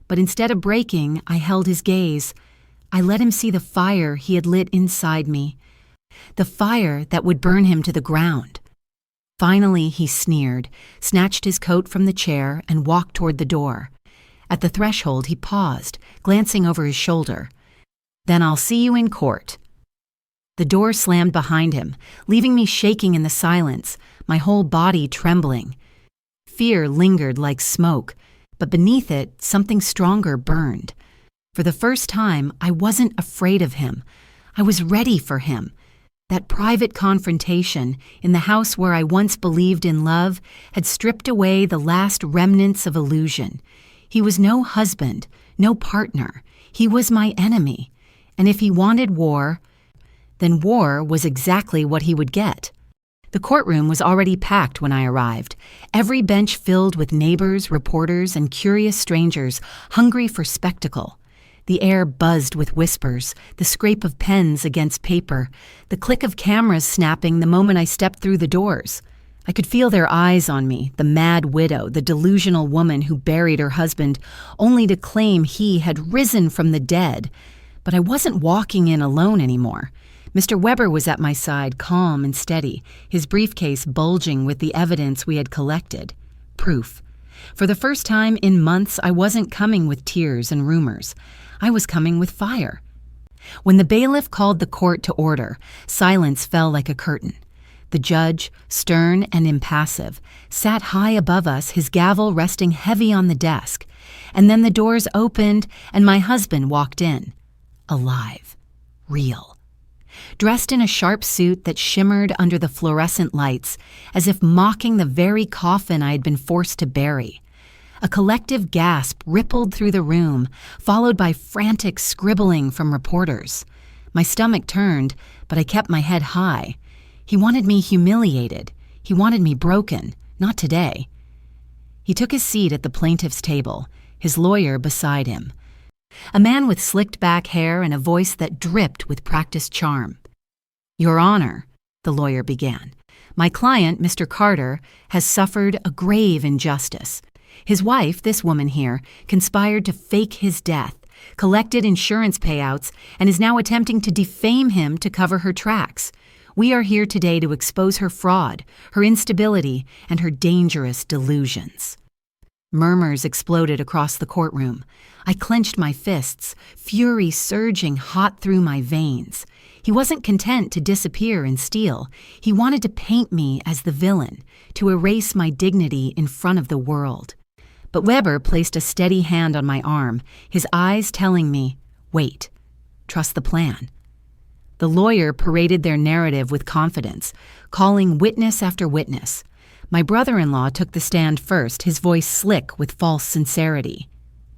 But instead of breaking, I held his gaze. I let him see the fire he had lit inside me, the fire that would burn him to the ground. Finally, he sneered, snatched his coat from the chair, and walked toward the door. At the threshold, he paused, glancing over his shoulder. "Then I'll see you in court." The door slammed behind him, leaving me shaking in the silence, my whole body trembling. Fear lingered like smoke, but beneath it, something stronger burned. For the first time, I wasn't afraid of him. I was ready for him. That private confrontation in the house where I once believed in love had stripped away the last remnants of illusion. He was no husband, no partner. He was my enemy. And if he wanted war, then war was exactly what he would get. The courtroom was already packed when I arrived, every bench filled with neighbors, reporters, and curious strangers hungry for spectacle. The air buzzed with whispers, the scrape of pens against paper, the click of cameras snapping the moment I stepped through the doors. I could feel their eyes on me, the mad widow, the delusional woman who buried her husband only to claim he had risen from the dead. But I wasn't walking in alone anymore. Mr. Weber was at my side, calm and steady, his briefcase bulging with the evidence we had collected. Proof. For the first time in months, I wasn't coming with tears and rumors. I was coming with fire. When the bailiff called the court to order, silence fell like a curtain. The judge, stern and impassive, sat high above us, his gavel resting heavy on the desk. And then the doors opened and my husband walked in. Alive. Real. Dressed in a sharp suit that shimmered under the fluorescent lights, as if mocking the very coffin I had been forced to bury. A collective gasp rippled through the room, followed by frantic scribbling from reporters. My stomach turned, but I kept my head high. He wanted me humiliated. He wanted me broken. Not today. He took his seat at the plaintiff's table, his lawyer beside him. A man with slicked back hair and a voice that dripped with practiced charm. "Your Honor," the lawyer began, "my client, Mr. Carter, has suffered a grave injustice. His wife, this woman here, conspired to fake his death, collected insurance payouts, and is now attempting to defame him to cover her tracks. We are here today to expose her fraud, her instability, and her dangerous delusions." Murmurs exploded across the courtroom. I clenched my fists, fury surging hot through my veins. He wasn't content to disappear and steal. He wanted to paint me as the villain, to erase my dignity in front of the world. But Weber placed a steady hand on my arm, his eyes telling me, "Wait, trust the plan." The lawyer paraded their narrative with confidence, calling witness after witness. My brother-in-law took the stand first, his voice slick with false sincerity.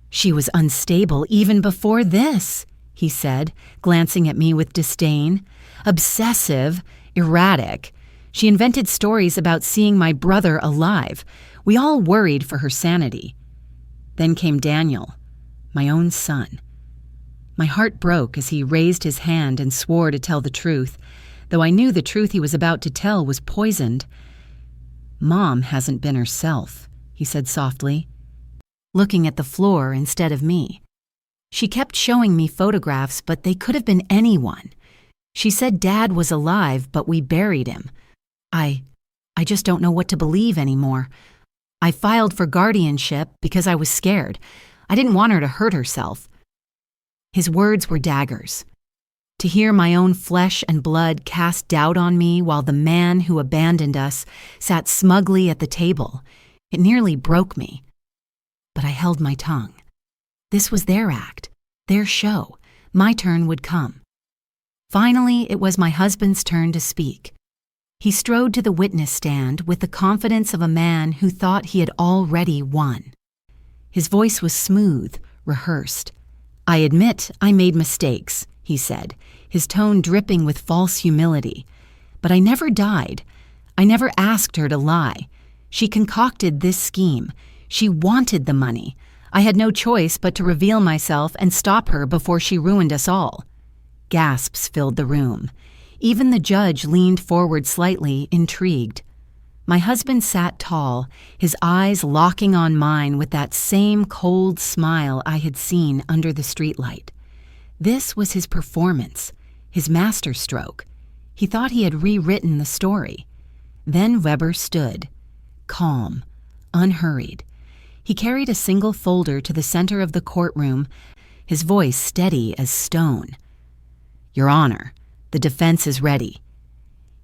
"She was unstable even before this," he said, glancing at me with disdain. "Obsessive, erratic. She invented stories about seeing my brother alive. We all worried for her sanity." Then came Daniel, my own son. My heart broke as he raised his hand and swore to tell the truth, though I knew the truth he was about to tell was poisoned. "Mom hasn't been herself," he said softly, looking at the floor instead of me. "She kept showing me photographs, but they could have been anyone. She said Dad was alive, but we buried him. I just don't know what to believe anymore. I filed for guardianship because I was scared. I didn't want her to hurt herself." His words were daggers. To hear my own flesh and blood cast doubt on me while the man who abandoned us sat smugly at the table, it nearly broke me. But I held my tongue. This was their act, their show. My turn would come. Finally, it was my husband's turn to speak. He strode to the witness stand with the confidence of a man who thought he had already won. His voice was smooth, rehearsed. "I admit I made mistakes," he said, his tone dripping with false humility. "But I never died. I never asked her to lie. She concocted this scheme. She wanted the money. I had no choice but to reveal myself and stop her before she ruined us all." Gasps filled the room. Even the judge leaned forward slightly, intrigued. My husband sat tall, his eyes locking on mine with that same cold smile I had seen under the streetlight. This was his performance, his masterstroke. He thought he had rewritten the story. Then Weber stood, calm, unhurried. He carried a single folder to the center of the courtroom, his voice steady as stone. "Your Honor, the defense is ready."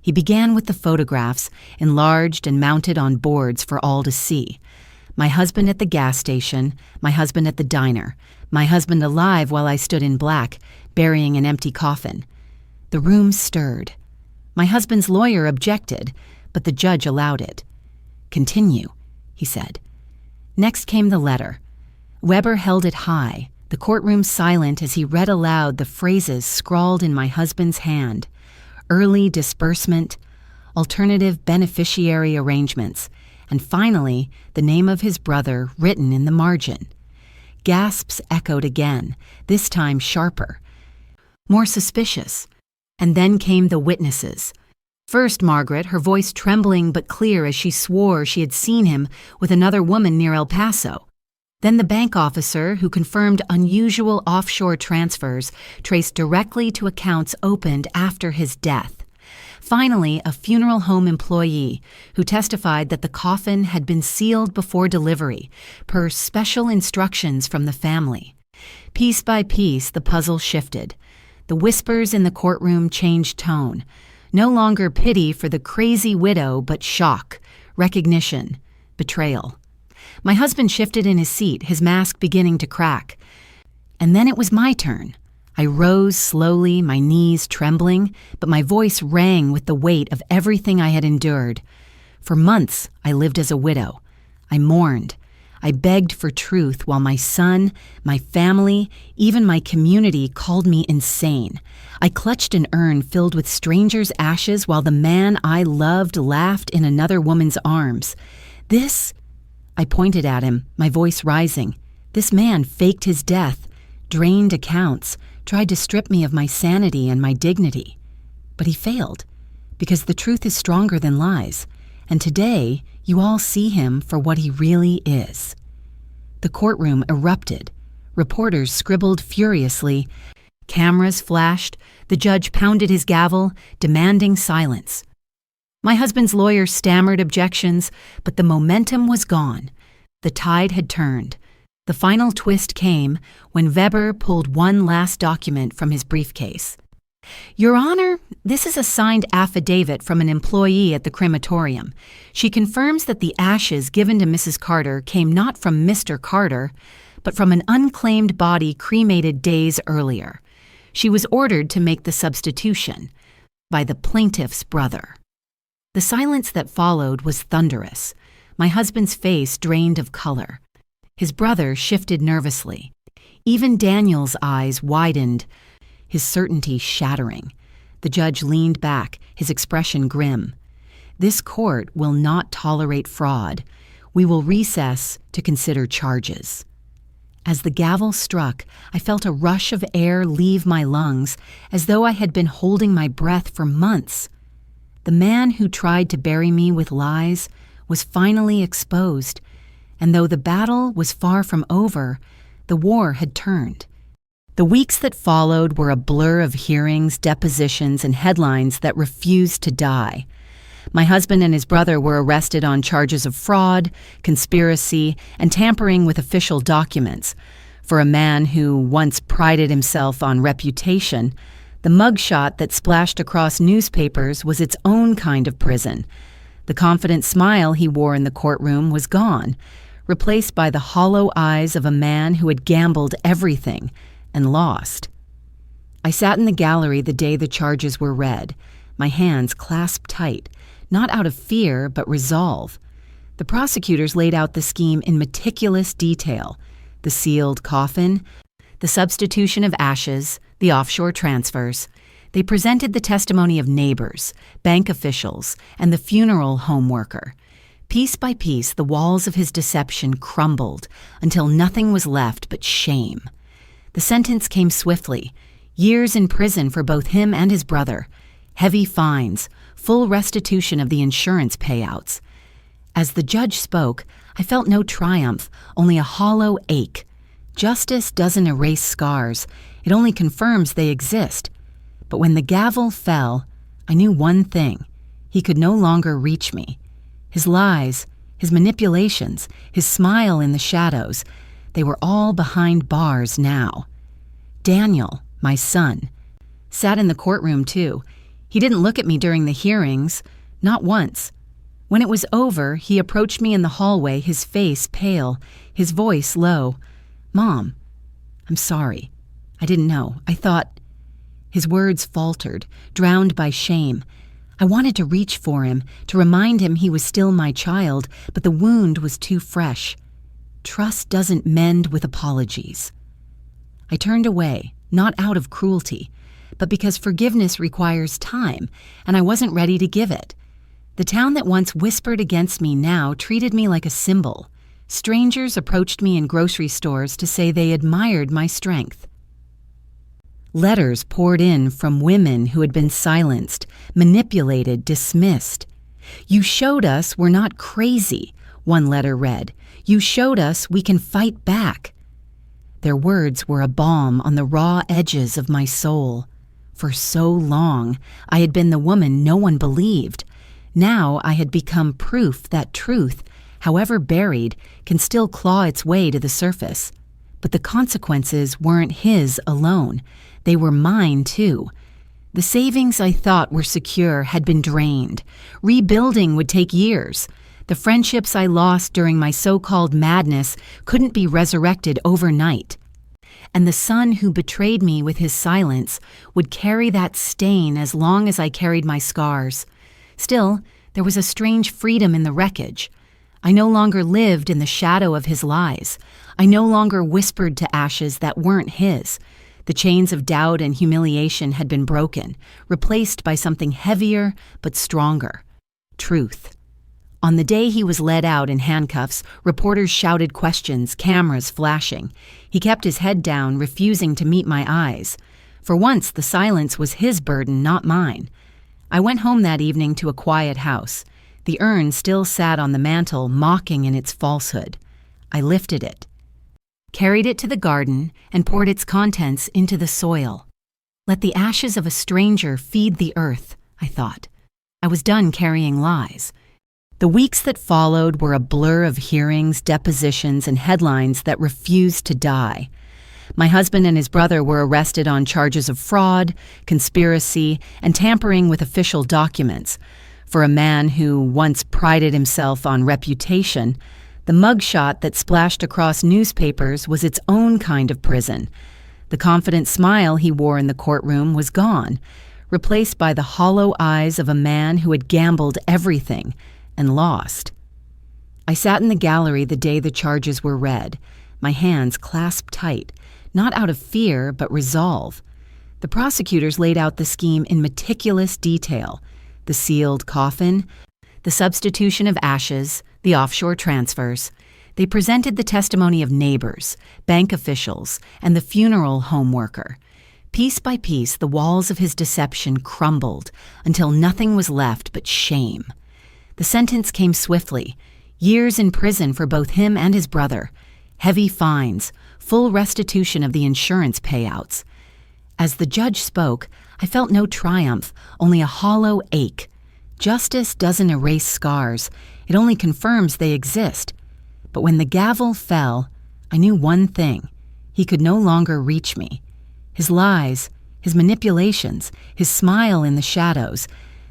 He began with the photographs, enlarged and mounted on boards for all to see. My husband at the gas station, my husband at the diner, my husband alive while I stood in black, burying an empty coffin. The room stirred. My husband's lawyer objected, but the judge allowed it. "Continue," he said. Next came the letter. Weber held it high, the courtroom silent as he read aloud the phrases scrawled in my husband's hand. Early disbursement, alternative beneficiary arrangements, and finally the name of his brother written in the margin. Gasps echoed again, this time sharper, more suspicious. And then came the witnesses. First, Margaret, her voice trembling but clear as she swore she had seen him with another woman near El Paso. Then the bank officer who confirmed unusual offshore transfers traced directly to accounts opened after his death. Finally, a funeral home employee who testified that the coffin had been sealed before delivery, per special instructions from the family. Piece by piece, the puzzle shifted. The whispers in the courtroom changed tone. No longer pity for the crazy widow, but shock, recognition, betrayal. My husband shifted in his seat, his mask beginning to crack. And then it was my turn. I rose slowly, my knees trembling, but my voice rang with the weight of everything I had endured. For months, I lived as a widow. I mourned. I begged for truth while my son, my family, even my community called me insane. I clutched an urn filled with strangers' ashes while the man I loved laughed in another woman's arms. I pointed at him, my voice rising. This man faked his death, drained accounts, tried to strip me of my sanity and my dignity. But he failed, because the truth is stronger than lies, and today you all see him for what he really is. The courtroom erupted. Reporters scribbled furiously. Cameras flashed. The judge pounded his gavel, demanding silence. My husband's lawyer stammered objections, but the momentum was gone. The tide had turned. The final twist came when Weber pulled one last document from his briefcase. Your Honor, this is a signed affidavit from an employee at the crematorium. She confirms that the ashes given to Mrs. Carter came not from Mr. Carter, but from an unclaimed body cremated days earlier. She was ordered to make the substitution by the plaintiff's brother. The silence that followed was thunderous. My husband's face drained of color. His brother shifted nervously. Even Daniel's eyes widened, his certainty shattering. The judge leaned back, his expression grim. This court will not tolerate fraud. We will recess to consider charges. As the gavel struck, I felt a rush of air leave my lungs, as though I had been holding my breath for months. The man who tried to bury me with lies was finally exposed, and though the battle was far from over, the war had turned. The weeks that followed were a blur of hearings, depositions, and headlines that refused to die. My husband and his brother were arrested on charges of fraud, conspiracy, and tampering with official documents. For a man who once prided himself on reputation, the mugshot that splashed across newspapers was its own kind of prison. The confident smile he wore in the courtroom was gone, replaced by the hollow eyes of a man who had gambled everything and lost. I sat in the gallery the day the charges were read, my hands clasped tight, not out of fear but resolve. The prosecutors laid out the scheme in meticulous detail: the sealed coffin, the substitution of ashes, the offshore transfers. They presented the testimony of neighbors, bank officials, and the funeral home worker. Piece by piece, the walls of his deception crumbled until nothing was left but shame. The sentence came swiftly: years in prison for both him and his brother, heavy fines, full restitution of the insurance payouts. As the judge spoke, I felt no triumph, only a hollow ache. Justice doesn't erase scars, it only confirms they exist. But when the gavel fell, I knew one thing: he could no longer reach me. His lies, his manipulations, his smile in the shadows, they were all behind bars now. Daniel, my son, sat in the courtroom too. He didn't look at me during the hearings, not once. When it was over, he approached me in the hallway, his face pale, his voice low. "Mom, I'm sorry. I didn't know. I thought—" His words faltered, drowned by shame. I wanted to reach for him, to remind him he was still my child, but the wound was too fresh. Trust doesn't mend with apologies. I turned away, not out of cruelty, but because forgiveness requires time, and I wasn't ready to give it. The town that once whispered against me now treated me like a symbol. Strangers approached me in grocery stores to say they admired my strength. Letters poured in from women who had been silenced, manipulated, dismissed. "You showed us we're not crazy," one letter read. "You showed us we can fight back." Their words were a balm on the raw edges of my soul. For so long, I had been the woman no one believed. Now I had become proof that truth, however buried, can still claw its way to the surface. But the consequences weren't his alone. They were mine, too. The savings I thought were secure had been drained. Rebuilding would take years. The friendships I lost during my so-called madness couldn't be resurrected overnight. And the son who betrayed me with his silence would carry that stain as long as I carried my scars. Still, there was a strange freedom in the wreckage. I no longer lived in the shadow of his lies. I no longer whispered to ashes that weren't his. The chains of doubt and humiliation had been broken, replaced by something heavier but stronger: truth. On the day he was led out in handcuffs, reporters shouted questions, cameras flashing. He kept his head down, refusing to meet my eyes. For once, the silence was his burden, not mine. I went home that evening to a quiet house. The urn still sat on the mantel, mocking in its falsehood. I lifted it, carried it to the garden, and poured its contents into the soil. Let the ashes of a stranger feed the earth, I thought. I was done carrying lies. The weeks that followed were a blur of hearings, depositions, and headlines that refused to die. My husband and his brother were arrested on charges of fraud, conspiracy, and tampering with official documents. For a man who once prided himself on reputation, the mugshot that splashed across newspapers was its own kind of prison. The confident smile he wore in the courtroom was gone, replaced by the hollow eyes of a man who had gambled everything and lost. I sat in the gallery the day the charges were read, my hands clasped tight, not out of fear but resolve. The prosecutors laid out the scheme in meticulous detail: the sealed coffin, the substitution of ashes, the offshore transfers. They presented the testimony of neighbors, bank officials, and the funeral home worker. Piece by piece, the walls of his deception crumbled until nothing was left but shame. The sentence came swiftly: years in prison for both him and his brother, heavy fines, full restitution of the insurance payouts. As the judge spoke, I felt no triumph, only a hollow ache. Justice doesn't erase scars, it only confirms they exist. But when the gavel fell, I knew one thing: he could no longer reach me. His lies, his manipulations, his smile in the shadows,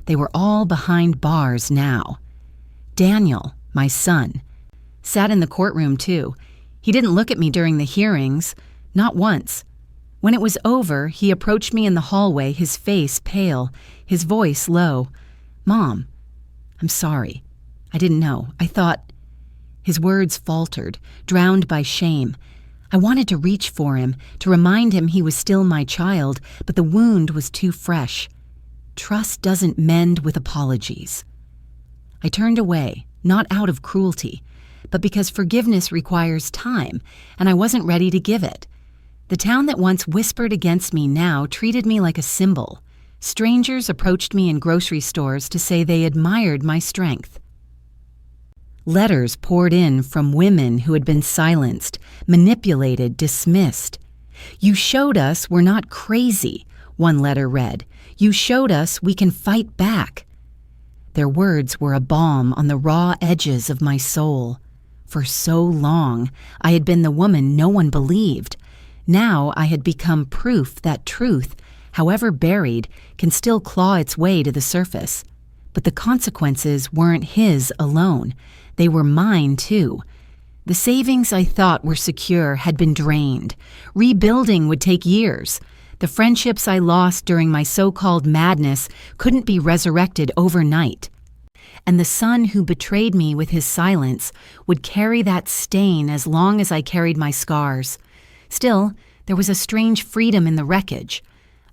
they were all behind bars now. Daniel, my son, sat in the courtroom too. He didn't look at me during the hearings, not once. When it was over, he approached me in the hallway, his face pale, his voice low. "Mom, I'm sorry. I didn't know. I thought—" His words faltered, drowned by shame. I wanted to reach for him, to remind him he was still my child, but the wound was too fresh. Trust doesn't mend with apologies. I turned away, not out of cruelty, but because forgiveness requires time, and I wasn't ready to give it. The town that once whispered against me now treated me like a symbol. Strangers approached me in grocery stores to say they admired my strength. Letters poured in from women who had been silenced, manipulated, dismissed. "You showed us we're not crazy," one letter read. "You showed us we can fight back." Their words were a balm on the raw edges of my soul. For so long, I had been the woman no one believed. Now I had become proof that truth, however buried, can still claw its way to the surface. But the consequences weren't his alone. They were mine, too. The savings I thought were secure had been drained. Rebuilding would take years. The friendships I lost during my so-called madness couldn't be resurrected overnight. And the son who betrayed me with his silence would carry that stain as long as I carried my scars. Still, there was a strange freedom in the wreckage.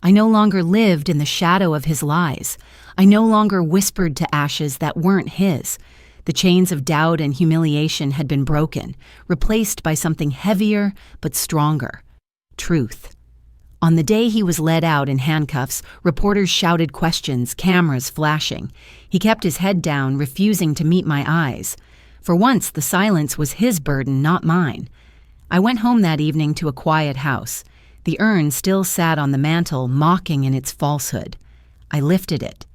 I no longer lived in the shadow of his lies. I no longer whispered to ashes that weren't his. The chains of doubt and humiliation had been broken, replaced by something heavier but stronger: truth. On the day he was led out in handcuffs, reporters shouted questions, cameras flashing. He kept his head down, refusing to meet my eyes. For once, the silence was his burden, not mine. I went home that evening to a quiet house. The urn still sat on the mantel, mocking in its falsehood. I lifted it,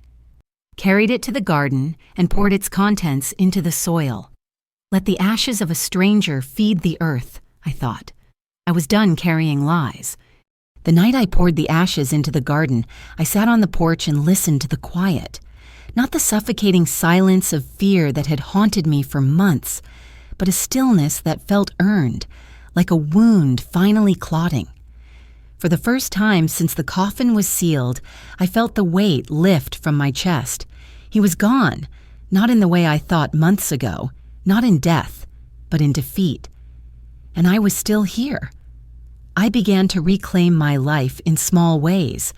carried it to the garden, and poured its contents into the soil. Let the ashes of a stranger feed the earth, I thought. I was done carrying lies. The night I poured the ashes into the garden, I sat on the porch and listened to the quiet. Not the suffocating silence of fear that had haunted me for months, but a stillness that felt earned, like a wound finally clotting. For the first time since the coffin was sealed, I felt the weight lift from my chest. He was gone, not in the way I thought months ago, not in death, but in defeat. And I was still here. I began to reclaim my life in small ways.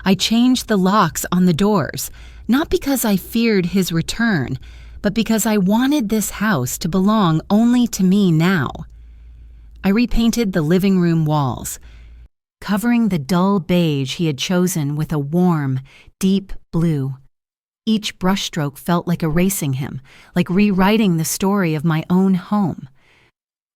I changed the locks on the doors, not because I feared his return, but because I wanted this house to belong only to me now. I repainted the living room walls, covering the dull beige he had chosen with a warm, deep blue. Each brushstroke felt like erasing him, like rewriting the story of my own home.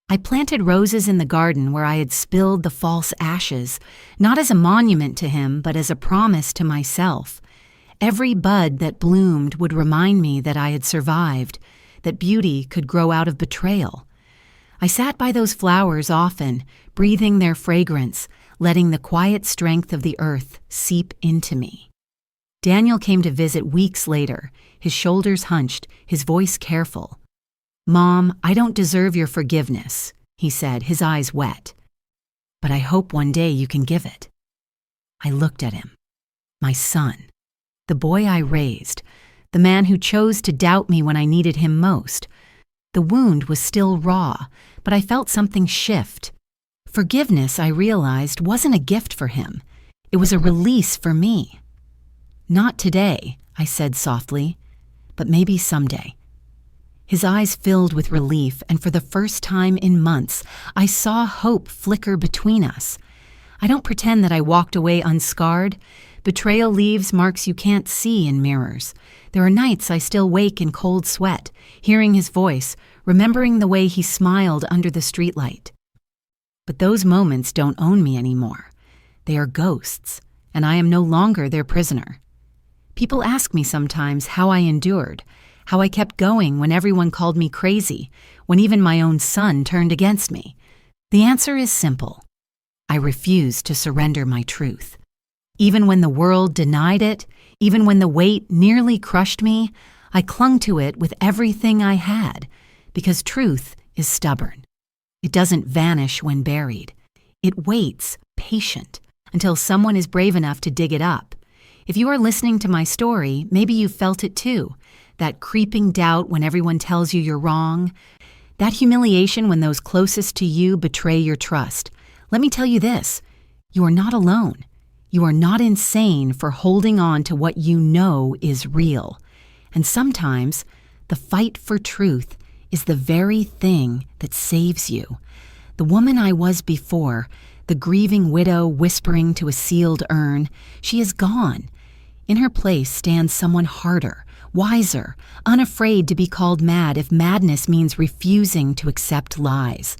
I planted roses in the garden where I had spilled the false ashes, not as a monument to him, but as a promise to myself. Every bud that bloomed would remind me that I had survived, that beauty could grow out of betrayal. I sat by those flowers often, breathing their fragrance, letting the quiet strength of the earth seep into me. Daniel came to visit weeks later, his shoulders hunched, his voice careful. "Mom, I don't deserve your forgiveness," he said, his eyes wet. "But I hope one day you can give it." I looked at him. My son. The boy I raised. The man who chose to doubt me when I needed him most. The wound was still raw, but I felt something shift. Forgiveness, I realized, wasn't a gift for him. It was a release for me. "Not today," I said softly, "but maybe someday." His eyes filled with relief, and for the first time in months, I saw hope flicker between us. I don't pretend that I walked away unscarred. Betrayal leaves marks you can't see in mirrors. There are nights I still wake in cold sweat, hearing his voice, remembering the way he smiled under the streetlight. But those moments don't own me anymore. They are ghosts, and I am no longer their prisoner. People ask me sometimes how I endured, how I kept going when everyone called me crazy, when even my own son turned against me. The answer is simple. I refused to surrender my truth. Even when the world denied it, even when the weight nearly crushed me, I clung to it with everything I had, because truth is stubborn. It doesn't vanish when buried. It waits, patient, until someone is brave enough to dig it up. If you are listening to my story, maybe you've felt it too. That creeping doubt when everyone tells you you're wrong. That humiliation when those closest to you betray your trust. Let me tell you this, you are not alone. You are not insane for holding on to what you know is real. And sometimes, the fight for truth is the very thing that saves you. The woman I was before, the grieving widow whispering to a sealed urn, she is gone. In her place stands someone harder, wiser, unafraid to be called mad if madness means refusing to accept lies.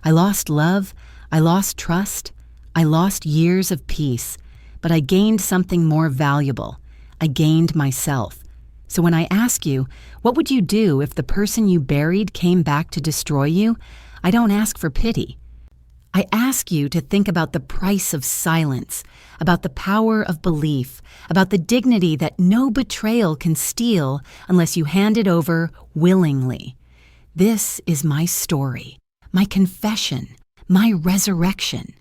I lost love, I lost trust, I lost years of peace, but I gained something more valuable. I gained myself. So when I ask you, what would you do if the person you buried came back to destroy you? I don't ask for pity. I ask you to think about the price of silence, about the power of belief, about the dignity that no betrayal can steal unless you hand it over willingly. This is my story, my confession, my resurrection.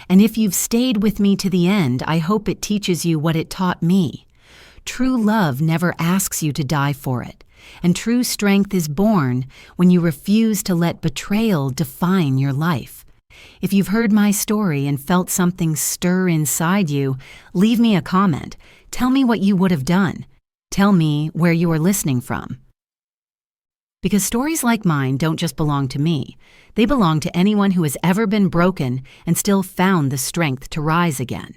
And if you've stayed with me to the end, I hope it teaches you what it taught me. True love never asks you to die for it, and true strength is born when you refuse to let betrayal define your life. If you've heard my story and felt something stir inside you, leave me a comment. Tell me what you would have done. Tell me where you are listening from. Because stories like mine don't just belong to me. They belong to anyone who has ever been broken and still found the strength to rise again.